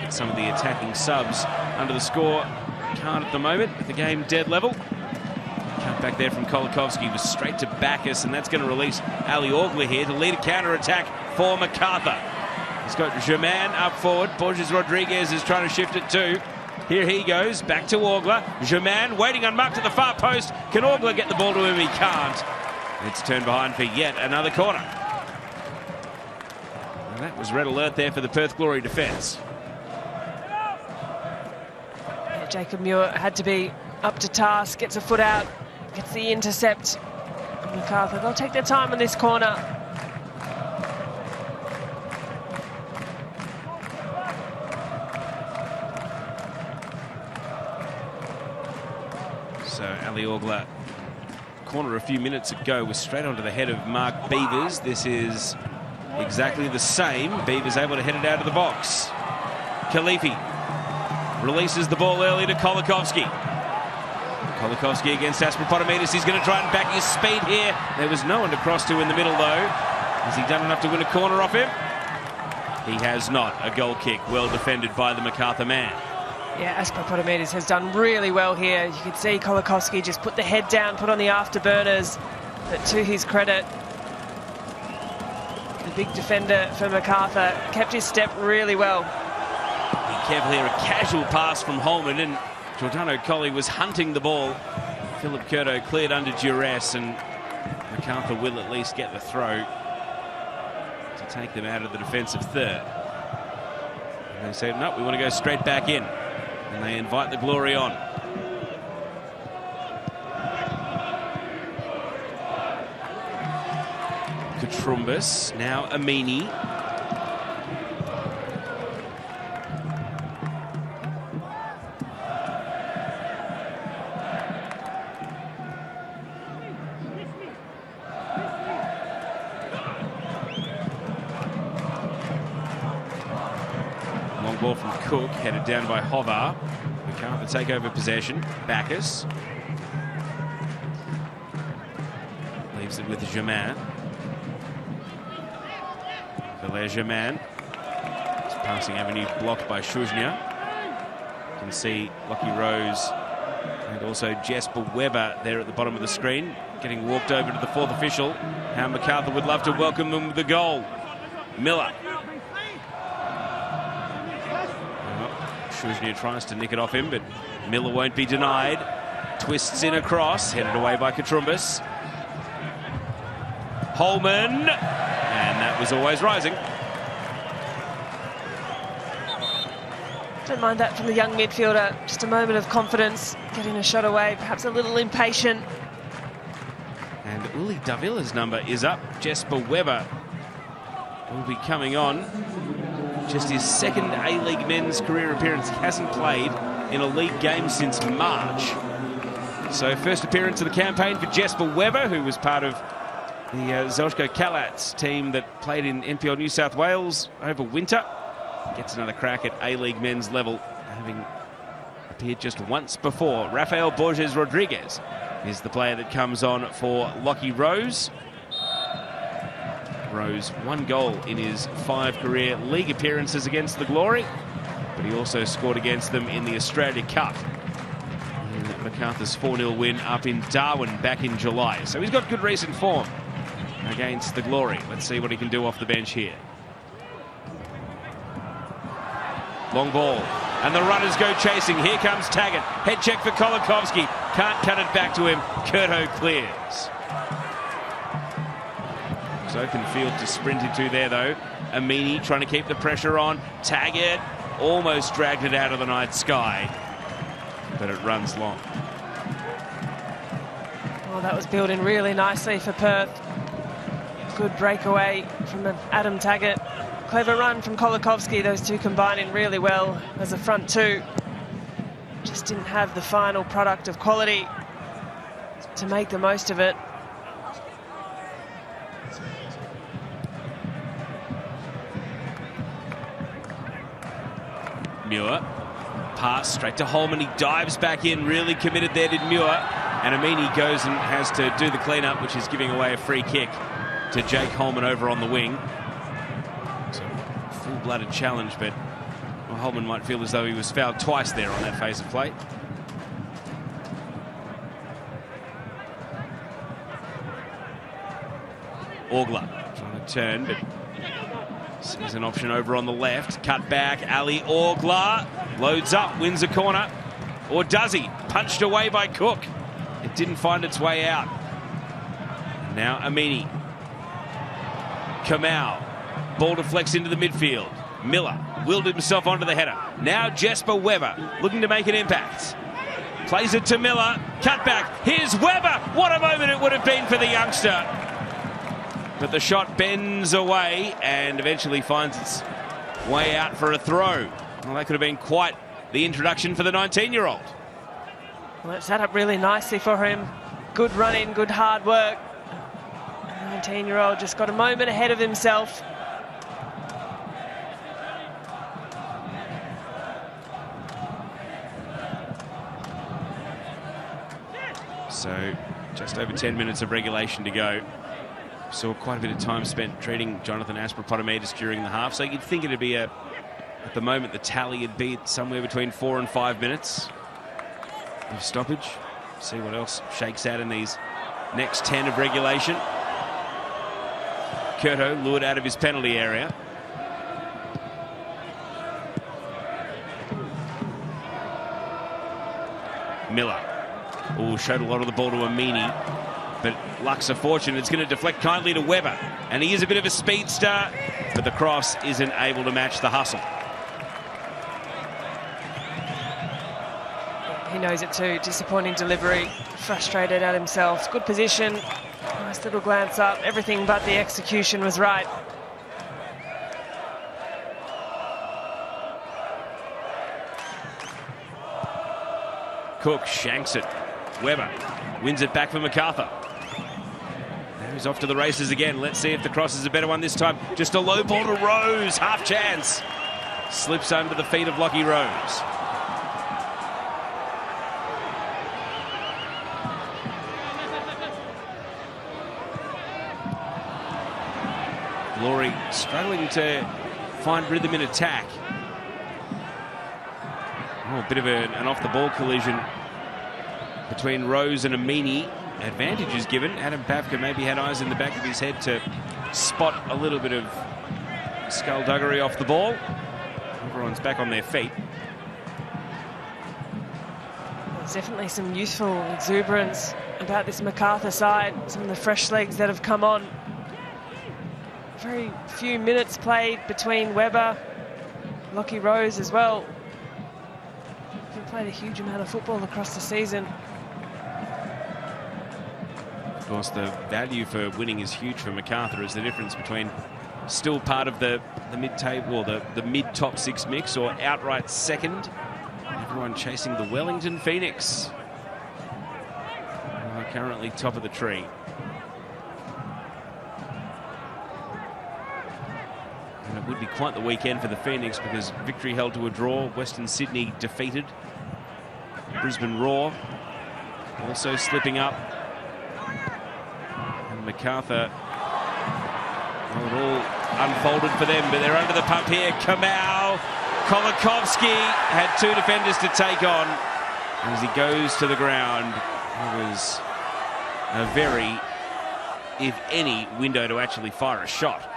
at some of the attacking subs under the score card at the moment, with the game dead level. Cut back there from Kolikovski was straight to Bacchus, and that's going to release Ali Orgler here to lead a counter-attack for Macarthur. He's got Germain up forward. Borges Rodriguez is trying to shift it too. Here he goes, back to Orgler. Germain waiting unmarked at the far post. Can Orgler get the ball to him? He can't. It's turned behind for yet another corner. And that was red alert there for the Perth Glory defence. Yeah, Jacob Muir had to be up to task, gets a foot out, gets the intercept. Macarthur, they'll take their time on this corner. So Ali Orgler, corner a few minutes ago, was straight onto the head of Mark Beavers. This is exactly the same. Beavers able to head it out of the box. Khalifi releases the ball early to Kolikovski. Kolikovski against Aspropotometis. He's going to try and back his speed here. There was no one to cross to in the middle, though. Has he done enough to win a corner off him? He has not. A goal kick, well defended by the Macarthur man. Yeah, Aspropotometis has done really well here. You can see Kolikovski just put the head down, put on the afterburners, but to his credit, the big defender for Macarthur kept his step really well. Be careful here, a casual pass from Holman, and Giordano Colli was hunting the ball. Philip Curto cleared under duress, and Macarthur will at least get the throw. to take them out of the defensive third. And they say, no, we want to go straight back in. And they invite the Glory on. Katrumbis, now Amini. Long ball from Cook, headed down by Hovar. Macarthur take over possession. Bacchus. Leaves it with Germain. Germain. His passing avenue blocked by Shuzhnia. You can see Lockie Rose and also Jesper Weber there at the bottom of the screen, getting walked over to the fourth official. How Macarthur would love to welcome them with the goal. Miller. Shuzhnia tries to nick it off him, but Miller won't be denied. Twists in across, headed away by Katrumbis. Holman. And that was always rising. Don't mind that from the young midfielder. Just a moment of confidence, getting a shot away, perhaps a little impatient. And Uli Davila's number is up. Jesper Weber will be coming on. Just his second A-League men's career appearance. He hasn't played in a league game since March. So first appearance of the campaign for Jesper Weber, who was part of the Zelshko Kalats team that played in NPL New South Wales over winter. Gets another crack at A-League men's level, having appeared just once before. Rafael Borges Rodriguez is the player that comes on for Lockie Rose. Rose, 1 goal in his 5 career league appearances against the Glory, but he also scored against them in the Australia Cup in Macarthur's 4-0 win up in Darwin back in July. So he's got good recent form against the Glory. Let's see what he can do off the bench here. Long ball, and the runners go chasing. Here comes Taggart. Head check for Kolikovsky. Can't cut it back to him. Curto clears. It's open field to sprint into there, though. Amini trying to keep the pressure on. Taggart almost dragged it out of the night sky, but it runs long. Oh, that was building really nicely for Perth. Good breakaway from Adam Taggart. Clever run from Kolikovsky. Those two combining really well as a front two. Just didn't have the final product of quality to make the most of it. Muir. Pass straight to Holman. He dives back in. Really committed there, did Muir. And Amini goes and has to do the clean-up, which is giving away a free kick to Jake Holman over on the wing. It's a full-blooded challenge, but well, Holman might feel as though he was fouled twice there on that phase of play. Orgler trying to turn, but sees an option over on the left. Cut back, Ali Orgler loads up, wins a corner. Or does he? Punched away by Cook. It didn't find its way out. Now Amini. Kamau. Ball deflects into the midfield. Miller willed himself onto the header. Now Jesper Weber looking to make an impact. Plays it to Miller. Cut back. Here's Weber. What a moment it would have been for the youngster. But the shot bends away and eventually finds its way out for a throw. Well, that could have been quite the introduction for the 19-year-old. Well, it set up really nicely for him. Good running, good hard work. 19-year-old just got a moment ahead of himself. So just over 10 minutes of regulation to go. Saw quite a bit of time spent treating Jonathan Aspropotomidis during the half. So you'd think it'd be at the moment, the tally would be somewhere between 4 and 5 minutes of stoppage. See what else shakes out in these next 10 of regulation. Curto lured out of his penalty area. Miller. Oh, showed a lot of the ball to Amini. But luck's a fortune. It's going to deflect kindly to Webber. And he is a bit of a speedster, but the cross isn't able to match the hustle. He knows it too. Disappointing delivery. Frustrated at himself. Good position. Nice little glance up. Everything but the execution was right. Cook shanks it. Webber wins it back for Macarthur. Now he's off to the races again. Let's see if the cross is a better one this time. Just a low ball to Rose. Half chance. Slips under the feet of Lockie Rose. Glory struggling to find rhythm in attack. Oh, a bit of an off-the-ball collision between Rose and Amini. Advantage is given. Adam Pavka maybe had eyes in the back of his head to spot a little bit of skullduggery off the ball. Everyone's back on their feet. There's definitely some youthful exuberance about this Macarthur side. Some of the fresh legs that have come on. Very few minutes played between Webber, Lockie Rose as well. They've played a huge amount of football across the season. Of course, the value for winning is huge for Macarthur, as the difference between still part of the mid-table, or the mid-top six mix, or outright second. Everyone chasing the Wellington Phoenix. Currently top of the tree. And it would be quite the weekend for the Phoenix, because victory held to a draw. Western Sydney defeated. Brisbane Roar also slipping up. And Macarthur, well, it all unfolded for them, but they're under the pump here. Kamau Kolakovsky had two defenders to take on. As he goes to the ground, it was a very, if any, window to actually fire a shot.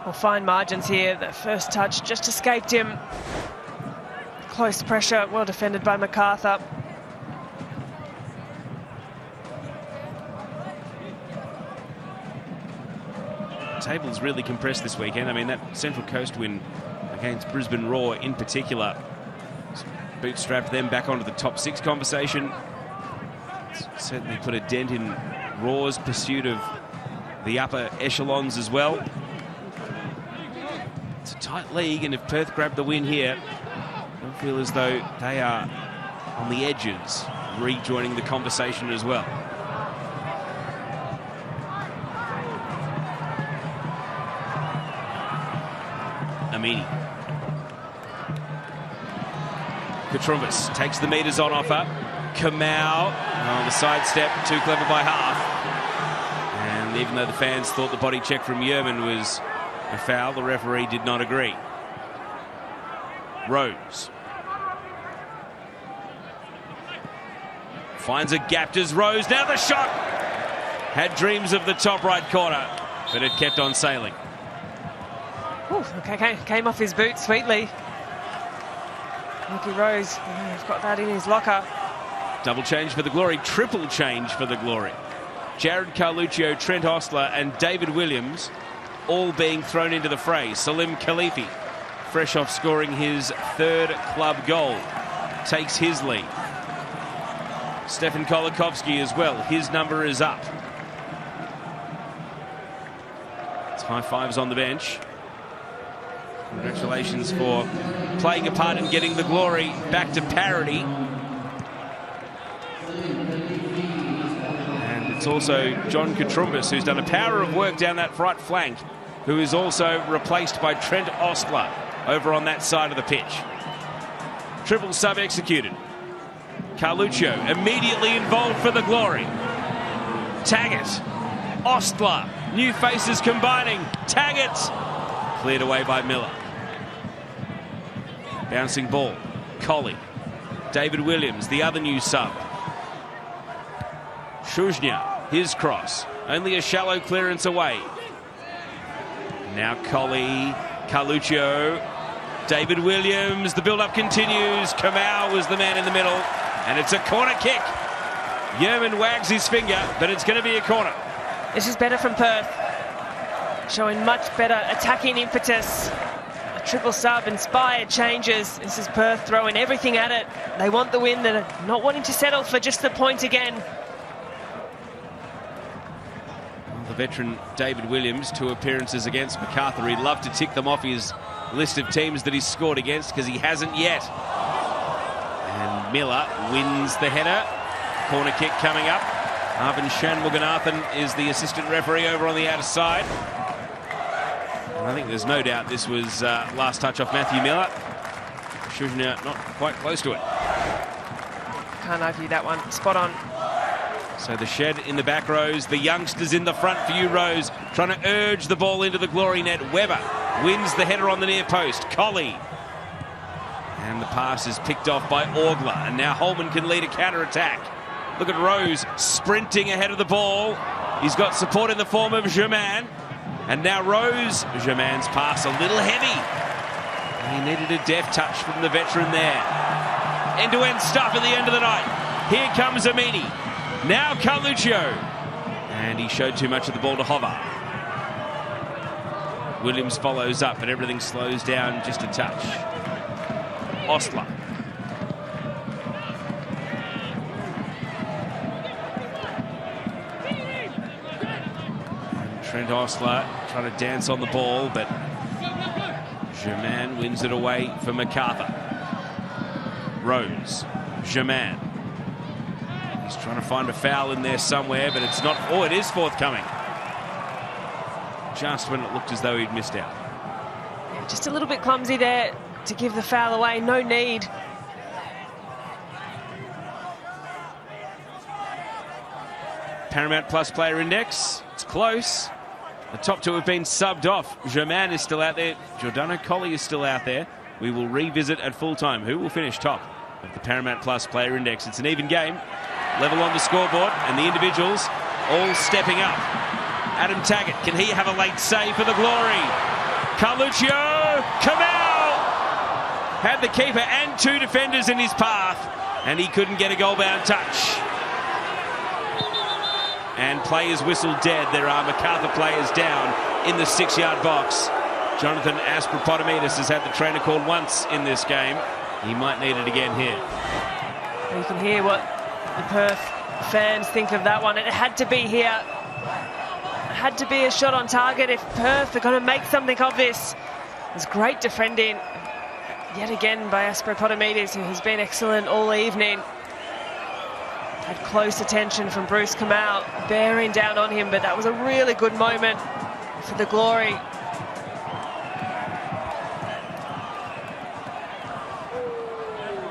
Well, fine margins here. That first touch just escaped him. Close pressure, well defended by Macarthur. Table's really compressed this weekend. I mean, that Central Coast win against Brisbane Roar in particular bootstrapped them back onto the top six conversation. It's certainly put a dent in Roar's pursuit of the upper echelons as well. It's a tight league, and if Perth grab the win here, they'll feel as though they are on the edges, rejoining the conversation as well. Amini. Katrumbis takes the meters on offer. Kamau on the sidestep, too clever by half. And even though the fans thought the body check from Yerman was a foul, the referee did not agree. Rose finds a gap. Does Rose? Now the shot! Had dreams of the top right corner, but it kept on sailing. Ooh, okay, came off his boot sweetly. Lockie Rose, he's got that in his locker. Double change for the Glory, triple change for the Glory. Jared Carluccio, Trent Ostler and David Williams all being thrown into the fray. Salim Khalifi, fresh off scoring his third club goal, takes his lead. Stefan Kolakovsky as well, his number is up. It's high fives on the bench. Congratulations for playing a part in getting the Glory back to parity. And it's also John Katrumbis, who's done a power of work down that right flank, who is also replaced by Trent Ostler over on that side of the pitch. Triple sub executed. Carluccio immediately involved for the Glory. Taggart, Ostler, new faces combining. Taggart cleared away by Miller. Bouncing ball. Colley. David Williams, the other new sub. Shuzhnia, his cross. Only a shallow clearance away. Now Colley, Carluccio, David Williams. The build-up continues. Kamau was the man in the middle. And it's a corner kick. Yerman wags his finger, but it's going to be a corner. This is better from Perth. Showing much better attacking impetus. A triple sub, inspired changes. This is Perth throwing everything at it. They want the win. They're not wanting to settle for just the point again. Well, the veteran David Williams, 2 appearances against Macarthur. He'd love to tick them off his list of teams that he's scored against, because he hasn't yet. And Miller wins the header. Corner kick coming up. Arvin Shanmuganathan is the assistant referee over on the outer side. And I think there's no doubt this was last touch off Matthew Miller. Shujna not quite close to it. Can't argue that one. Spot on. So the Shed in the back rows, the youngsters in the front few rows, trying to urge the ball into the glory net. Webber wins the header on the near post. Colley. And the pass is picked off by Orgler. And now Holman can lead a counter-attack. Look at Rose sprinting ahead of the ball. He's got support in the form of Germain. And now Rose. Germain's pass a little heavy. He needed a deft touch from the veteran there. End-to-end stuff at the end of the night. Here comes Amini. Now Carluccio. And he showed too much of the ball to Hover. Williams follows up, but everything slows down just a touch. Ostler. Trent Ostler trying to dance on the ball, but Germain wins it away for Macarthur. Rose. Germain. He's trying to find a foul in there somewhere, but it's not. Oh, it is forthcoming. Just when it looked as though he'd missed out. Yeah, just a little bit clumsy there to give the foul away. No need. Paramount Plus player index. It's close. The top 2 have been subbed off. Germain is still out there. Giordano Colley is still out there. We will revisit at full time who will finish top of the Paramount Plus player index. It's an even game. Level on the scoreboard, and the individuals all stepping up. Adam Taggart, can he have a late save for the glory? Carluccio, Kamau! Had the keeper and 2 defenders in his path, and he couldn't get a goal-bound touch. And players whistle dead. There are Macarthur players down in the 6-yard box. Jonathan Aspropotomitis has had the trainer called once in this game. He might need it again here. You can hear what the Perth fans think of that one. It had to be here. It had to be a shot on target if Perth are going to make something of this. It was great defending yet again by Aspropotomitis, who has been excellent all evening. Had close attention from Bruce Kamau, bearing down on him, but that was a really good moment for the glory.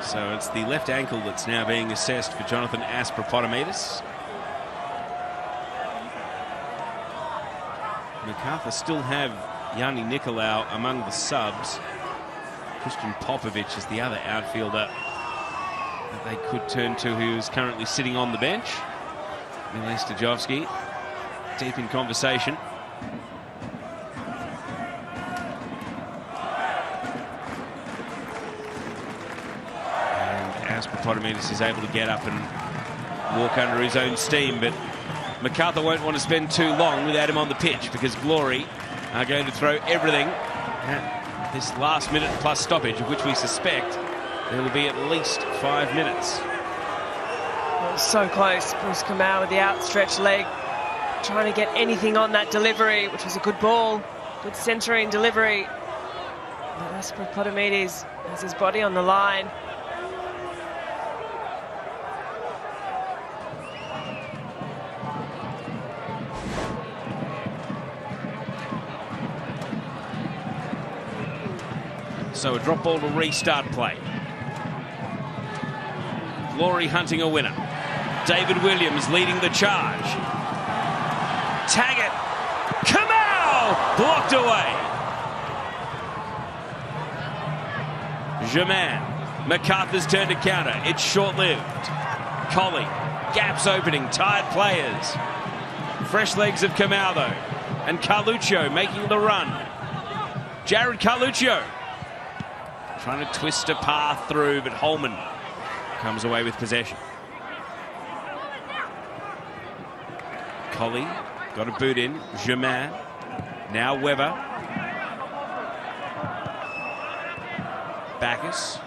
So it's the left ankle that's now being assessed for Jonathan Aspropotomitis. Macarthur still have Yanni Nicolau among the subs. Christian Popovic is the other outfielder that they could turn to, who is currently sitting on the bench. Mile Stajovski deep in conversation. And Aspropotomitis is able to get up and walk under his own steam, but Macarthur won't want to spend too long without him on the pitch, because Glory are going to throw everything at this last minute plus stoppage, of which we suspect there will be at least 5 minutes. Well, so close. Bruce Kamau with the outstretched leg, trying to get anything on that delivery, which was a good ball, good centering delivery. But Aspropotomitis has his body on the line. So a drop ball to restart play. Glory hunting a winner. David Williams leading the charge. Taggart. Kamau! Blocked away. Germain. Macarthur's turn to counter. It's short-lived. Colley. Gaps opening. Tired players. Fresh legs of Kamau, though. And Carluccio making the run. Jared Carluccio trying to twist a path through, but Holman comes away with possession. Colley got a boot in. Germain. Now Weber. Bacchus.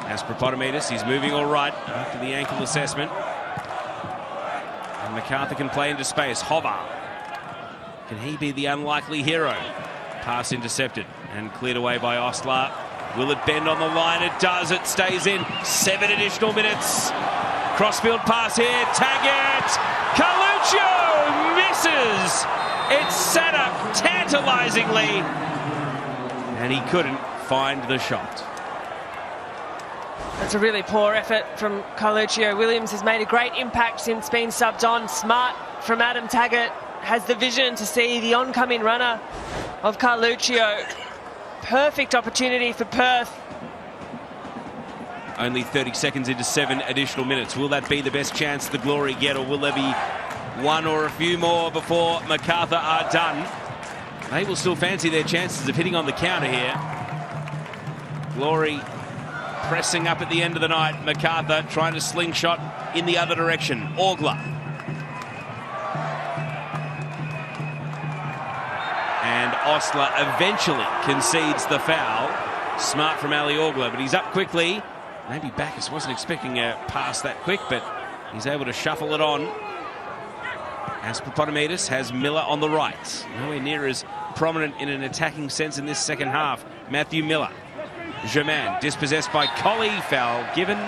Aspropotometis, he's moving all right after the ankle assessment. And Macarthur can play into space. Hover. Can he be the unlikely hero? Pass intercepted and cleared away by Ostler. Will it bend on the line? It does. It stays in. 7 additional minutes. Crossfield pass here. Taggart. Carluccio misses. It's set up tantalisingly. And he couldn't find the shot. That's a really poor effort from Carluccio. Williams has made a great impact since being subbed on. Smart from Adam Taggart. Has the vision to see the oncoming runner of Carluccio. Perfect opportunity for Perth. Only 30 seconds into 7 additional minutes. Will that be the best chance the Glory get, or will there be one or a few more before Macarthur are done? They will still fancy their chances of hitting on the counter here. Glory pressing up at the end of the night. Macarthur trying to slingshot in the other direction. Orgler. And Ostler eventually concedes the foul. Smart from Ali Orgler, but he's up quickly. Maybe Bacchus wasn't expecting a pass that quick, but he's able to shuffle it on. Aspropotometis has Miller on the right. Nowhere near as prominent in an attacking sense in this second half. Matthew Miller. Germain dispossessed by Colley. Foul given.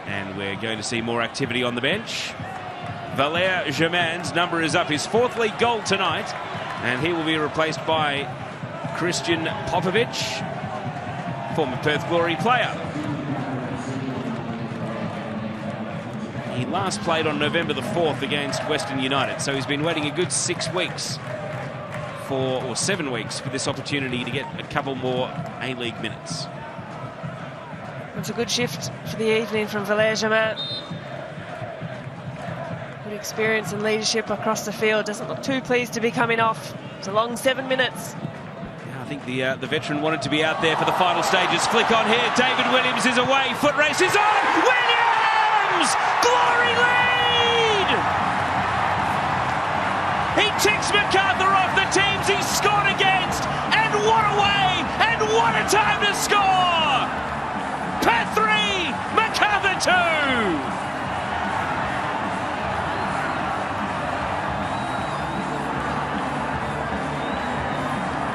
And we're going to see more activity on the bench. Valère Germain's number is up. His 4th league goal tonight. And he will be replaced by Christian Popovic, former Perth Glory player. He last played on November the 4th against Western United, so he's been waiting a good 6 weeks or 7 weeks for this opportunity to get a couple more A-League minutes. It's a good shift for the evening from Valère Germain. Good experience and leadership across the field. Doesn't look too pleased to be coming off. It's a long 7 minutes. I think the veteran wanted to be out there for the final stages. Flick on here. David Williams is away. Foot race is on. Williams! Glory lead! He ticks Macarthur off the teams he scored against. And what a way! And what a time to score! Perth 3, Macarthur 2!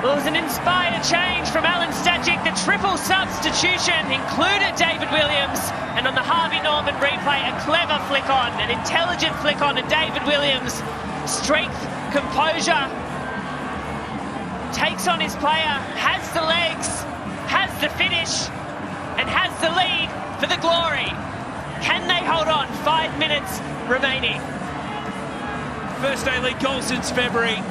Well, it was an inspired change from Alan Stajic. The triple substitution included David Williams. And on the Harvey Norman replay, a clever flick on, an intelligent flick on, and David Williams, strength, composure, takes on his player, has the legs, has the finish, and has the lead for the Glory. Can they hold on? 5 minutes remaining. First A-League goal since February.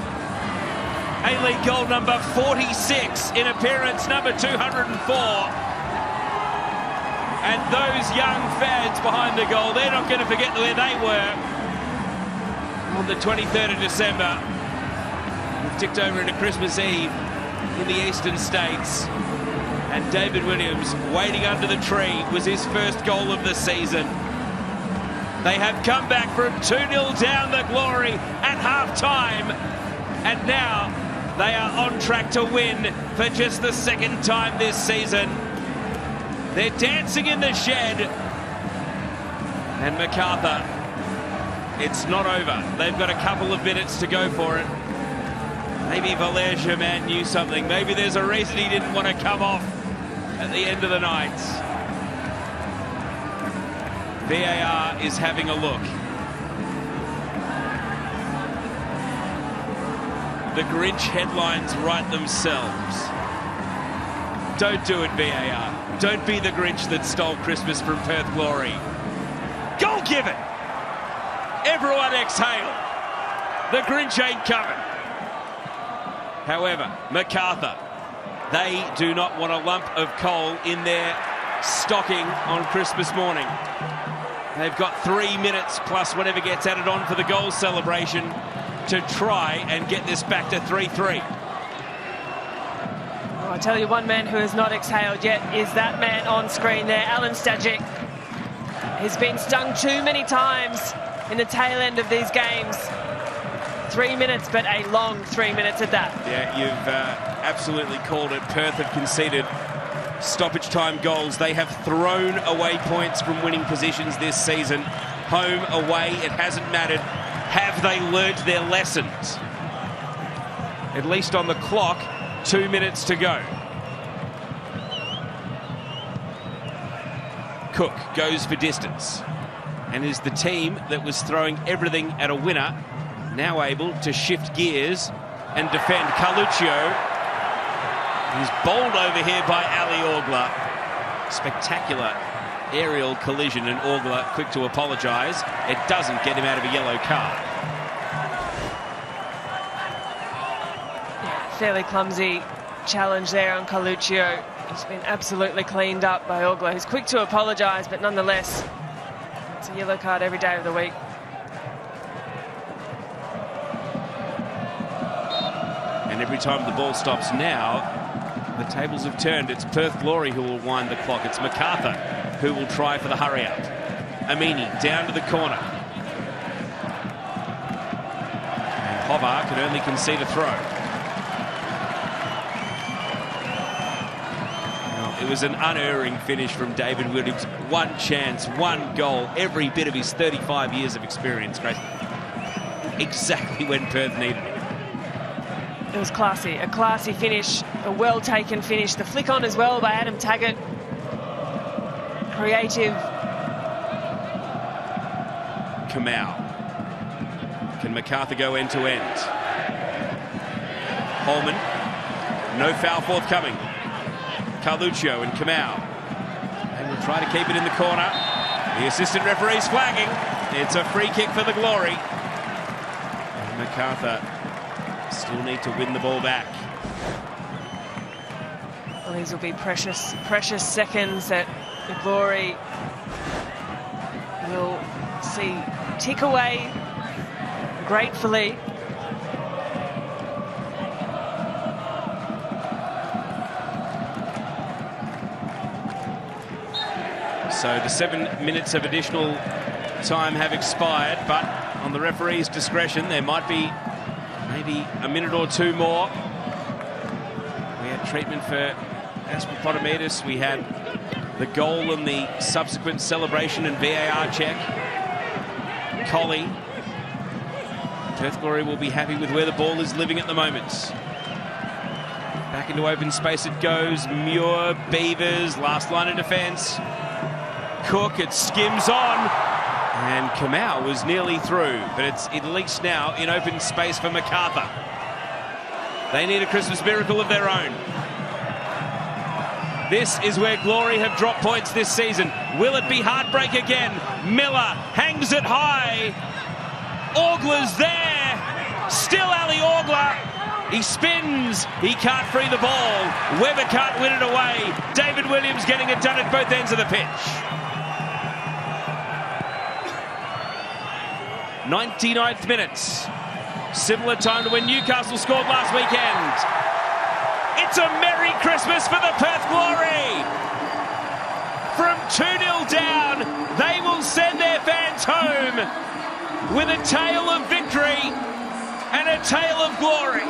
A-League goal number 46 in appearance number 204. And those young fans behind the goal, they're not going to forget where they were on the 23rd of December. We've ticked over into Christmas Eve in the eastern states. And David Williams, waiting under the tree, was his first goal of the season. They have come back from 2-0 down the Glory at half-time. And now they are on track to win for just the 2nd time this season. They're dancing in the shed. And Macarthur, it's not over. They've got a couple of minutes to go for it. Maybe Valère Germain knew something. Maybe there's a reason he didn't want to come off at the end of the night. VAR is having a look. The Grinch headlines write themselves. Don't do it, VAR. Don't be the Grinch that stole Christmas from Perth Glory. Goal given! Everyone exhale. The Grinch ain't coming. However, Macarthur, they do not want a lump of coal in their stocking on Christmas morning. They've got 3 minutes plus whatever gets added on for the goal celebration to try and get this back to 3-3. I tell you, one man who has not exhaled yet is that man on screen there, Alan Stajic. He's been stung too many times in the tail end of these games. 3 minutes, but a long 3 minutes at that. Yeah, you've absolutely called it. Perth have conceded stoppage time goals. They have thrown away points from winning positions this season. Home, away, it hasn't mattered. Have they learnt their lessons? At least on the clock, 2 minutes to go. Cook goes for distance and is the team that was throwing everything at a winner now able to shift gears and defend. Carluccio is bowled over here by Ali Orgler. Spectacular aerial collision, and Orgler quick to apologise. It doesn't get him out of a yellow card. Yeah, fairly clumsy challenge there on Carluccio. He's been absolutely cleaned up by Orgler. He's quick to apologise, but nonetheless, it's a yellow card every day of the week. And every time the ball stops now, the tables have turned. It's Perth Glory who will wind the clock. It's Macarthur who will try for the hurry-up. Amini down to the corner. And Hovar can only concede a throw. It was an unerring finish from David Williams. One chance, one goal, every bit of his 35 years of experience, Grace. Exactly when Perth needed it. It was classy, a classy finish, a well-taken finish. The flick on as well by Adam Taggart. Creative. Kamau. Can Macarthur go end-to-end? Holman. No foul forthcoming. Carluccio and Kamau. And will try to keep it in the corner. The assistant referee's flagging. It's a free kick for the Glory. And Macarthur still need to win the ball back. Well, these will be precious, precious seconds that the Glory will see tick away gratefully. So the 7 minutes of additional time have expired, but on the referee's discretion, there might be maybe a minute or two more. We had treatment for Aspropotamidis. We had the goal and the subsequent celebration and VAR check. Colley. Perth Glory will be happy with where the ball is living at the moment. Back into open space it goes. Muir, Beavers, last line of defence. Cook, it skims on. And Kamau was nearly through, but it's at least now in open space for Macarthur. They need a Christmas miracle of their own. This is where Glory have dropped points this season. Will it be heartbreak again? Miller hangs it high. Orgler's there. Still Ali Orgler. He spins. He can't free the ball. Webber can't win it away. David Williams getting it done at both ends of the pitch. 99th minutes. Similar time to when Newcastle scored last weekend. It's a Merry Christmas for the Perth Glory. From 2-0 down, they will send their fans home with a tale of victory and a tale of glory.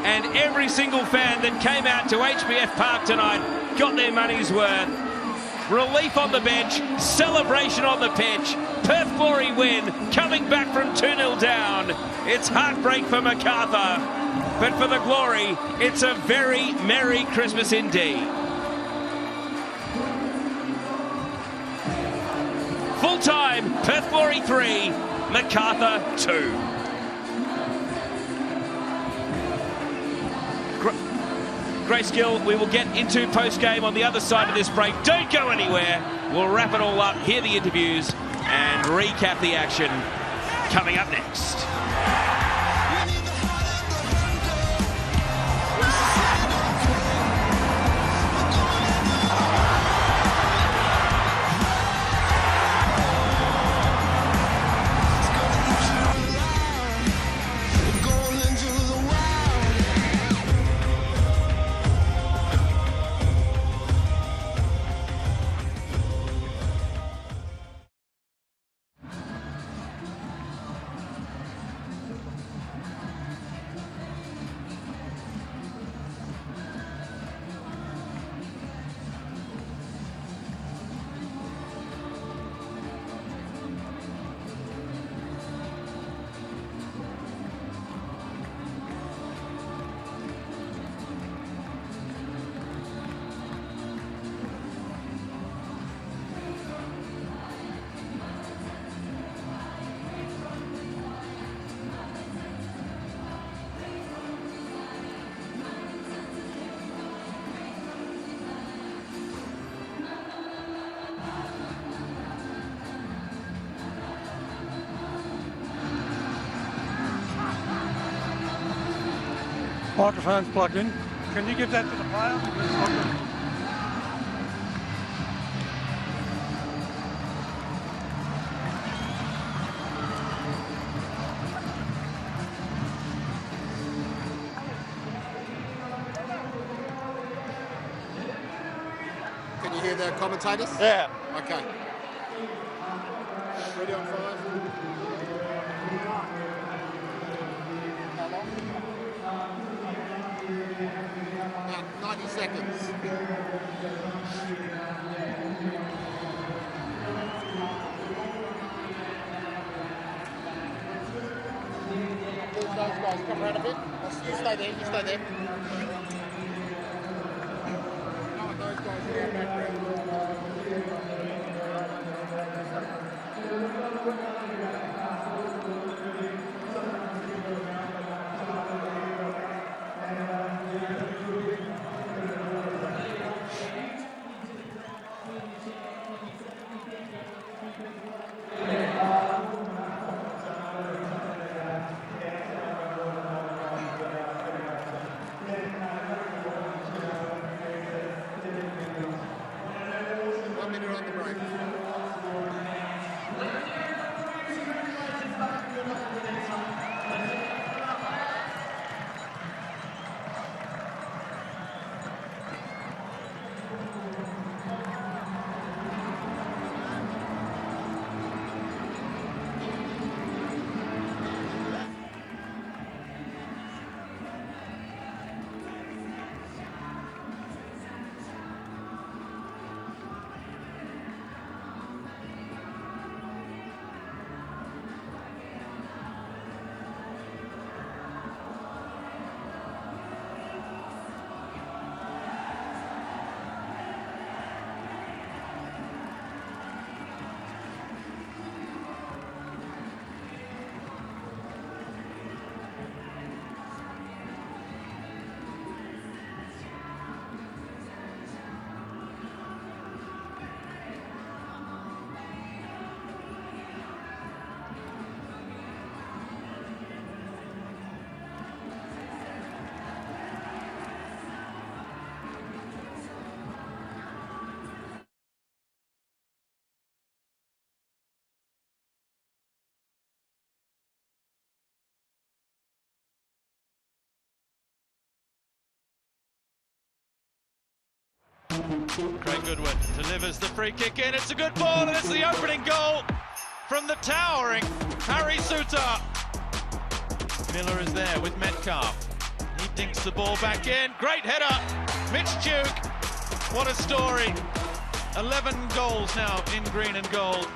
And every single fan that came out to HBF Park tonight got their money's worth. Relief on the bench, celebration on the pitch. Perth Glory win, coming back from 2-0 down. It's heartbreak for Macarthur, but for the Glory, it's a very Merry Christmas indeed. Full time, Perth Glory 3, Macarthur 2. Grayscale, we will get into post-game on the other side of this break. Don't go anywhere. We'll wrap it all up, hear the interviews, and recap the action coming up next. Going into the Microphone's plugged in. Can you give that to the player? Can you hear the commentators? Yeah. Okay. Ready on 5. How long? About 90 seconds. Those guys come around a bit. You stay there, you stay there. Those guys in our background. Craig Goodwin delivers the free kick in. It's a good ball, and it's the opening goal from the towering Harry Suter. Miller is there with Metcalf. He dinks the ball back in. Great header. Mitch Duke. What a story. 11 goals now in green and gold.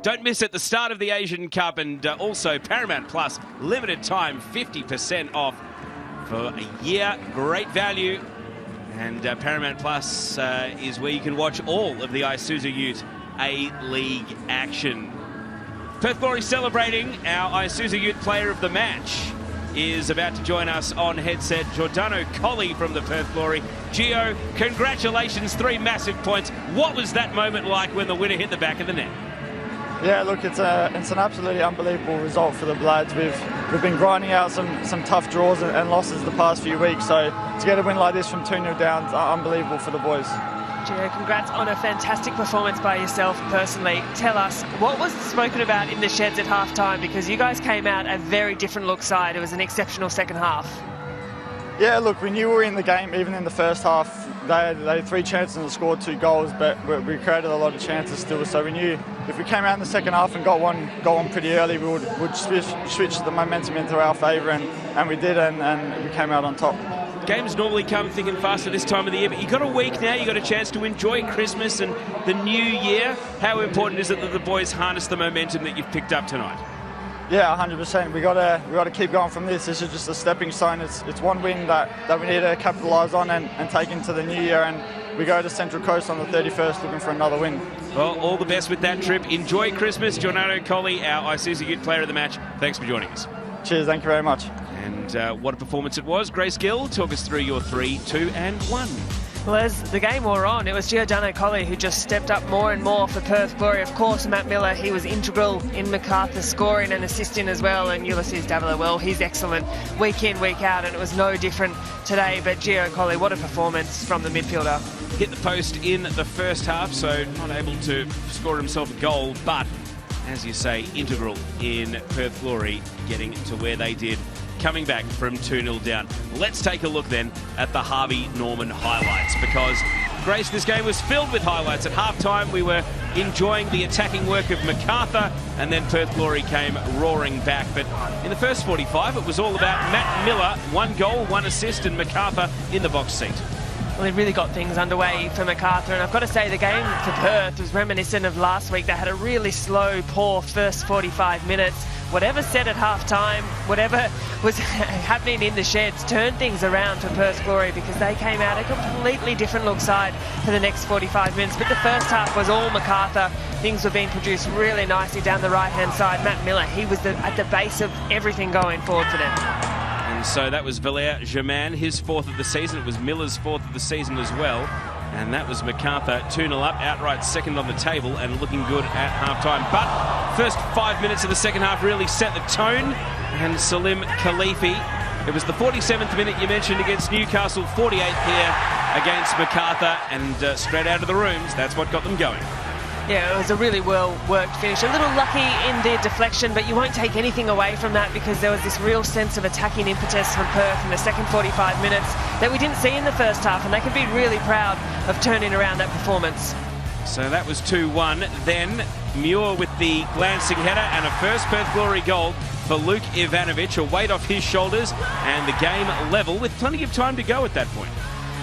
Don't miss at the start of the Asian Cup, and also Paramount Plus, limited time, 50% off for a year. Great value. And Paramount Plus is where you can watch all of the Isuzu Ute A-League action. Perth Glory celebrating. Our Isuzu Ute player of the match is about to join us on headset. Giordano Colli from the Perth Glory. Gio, congratulations, 3 massive points. What was that moment like when the winner hit the back of the net? Yeah, look, it's an absolutely unbelievable result for the Blads. We've been grinding out some tough draws and losses the past few weeks, so to get a win like this from 2-0 down is unbelievable for the boys. Gio, congrats on a fantastic performance by yourself personally. Tell us, what was spoken about in the sheds at half-time? Because you guys came out a very different look side. It was an exceptional second half. Yeah, look, we knew we were in the game even in the first half. They had 3 chances and scored 2 goals, but we created a lot of chances still. So we knew if we came out in the second half and got one pretty early, we would switch the momentum into our favour, and we did, and we came out on top. Games normally come thick and fast at this time of the year, but you've got a week now, you've got a chance to enjoy Christmas and the new year. How important is it that the boys harness the momentum that you've picked up tonight? Yeah, 100%. We got to keep going from this. This is just a stepping stone. It's one win that we need to capitalise on and take into the new year. And we go to Central Coast on the 31st looking for another win. Well, all the best with that trip. Enjoy Christmas. Giordano Colli, our Isuzu Ute player of the match. Thanks for joining us. Cheers. Thank you very much. And what a performance it was. Grace Gill, talk us through your 3, 2 and 1. Well, as the game wore on, it was Giordano Colli who just stepped up more and more for Perth Glory. Of course, Matt Miller, he was integral in Macarthur scoring and assisting as well, and Ulysses Davila, well, he's excellent week in, week out, and it was no different today. But Gio Colli, what a performance from the midfielder. Hit the post in the first half, so not able to score himself a goal, but, as you say, integral in Perth Glory getting to where they did, coming back from 2-0 down. Let's take a look then at the Harvey Norman highlights, because, Grace, this game was filled with highlights. At half-time, we were enjoying the attacking work of Macarthur, and then Perth Glory came roaring back. But in the first 45, it was all about Matt Miller, 1 goal, 1 assist, and Macarthur in the box seat. Well, it really got things underway for Macarthur, and I've got to say the game for Perth was reminiscent of last week. They had a really slow, poor first 45 minutes. Whatever said at half-time, whatever was happening in the sheds, turned things around for Perth Glory, because they came out a completely different look side for the next 45 minutes. But the first half was all Macarthur. Things were being produced really nicely down the right-hand side. Matt Miller, he was at the base of everything going forward for them. And so that was Valère Germain, his 4th of the season. It was Miller's 4th of the season as well. And that was Macarthur 2-0 up, outright second on the table and looking good at half-time. But first 5 minutes of the second half really set the tone. And Salim Khalifi, it was the 47th minute you mentioned against Newcastle, 48th here against Macarthur, and straight out of the rooms, that's what got them going. Yeah, it was a really well-worked finish. A little lucky in the deflection, but you won't take anything away from that, because there was this real sense of attacking impetus from Perth in the second 45 minutes that we didn't see in the first half, and they can be really proud of turning around that performance. So that was 2-1. Then Muir with the glancing header and a first Perth Glory goal for Luke Ivanovic, a weight off his shoulders, and the game level with plenty of time to go at that point.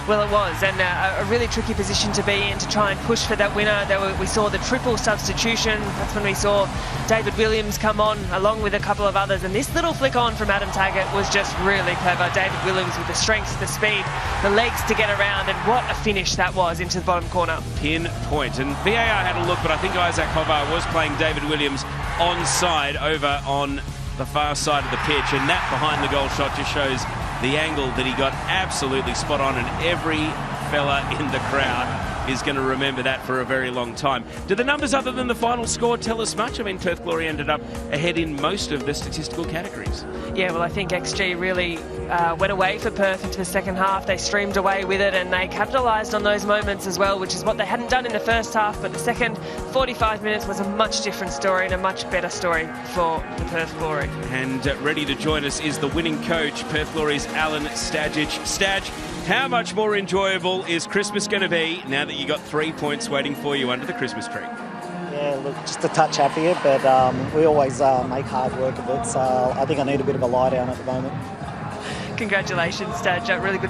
Well, it was, and a really tricky position to be in to try and push for that winner. We saw the triple substitution. That's when we saw David Williams come on, along with a couple of others. And this little flick on from Adam Taggart was just really clever. David Williams with the strength, the speed, the legs to get around, and what a finish that was into the bottom corner. Pinpoint. And VAR had a look, but I think Isaac Hovar was playing David Williams onside over on the far side of the pitch, and that behind the goal shot just shows the angle that he got absolutely spot on, and every fella in the crowd is going to remember that for a very long time. Do the numbers other than the final score tell us much? I mean, Perth Glory ended up ahead in most of the statistical categories. Yeah, well, I think XG really went away for Perth into the second half. They streamed away with it, and they capitalised on those moments as well, which is what they hadn't done in the first half. But the second 45 minutes was a much different story and a much better story for the Perth Glory. And ready to join us is the winning coach, Perth Glory's Alan Stajic. Stadge, how much more enjoyable is Christmas going to be now that you got 3 points waiting for you under the Christmas tree? Yeah, look, just a touch happier, but we always make hard work of it, so I think I need a bit of a lie down at the moment. Congratulations, Stadge. Really good to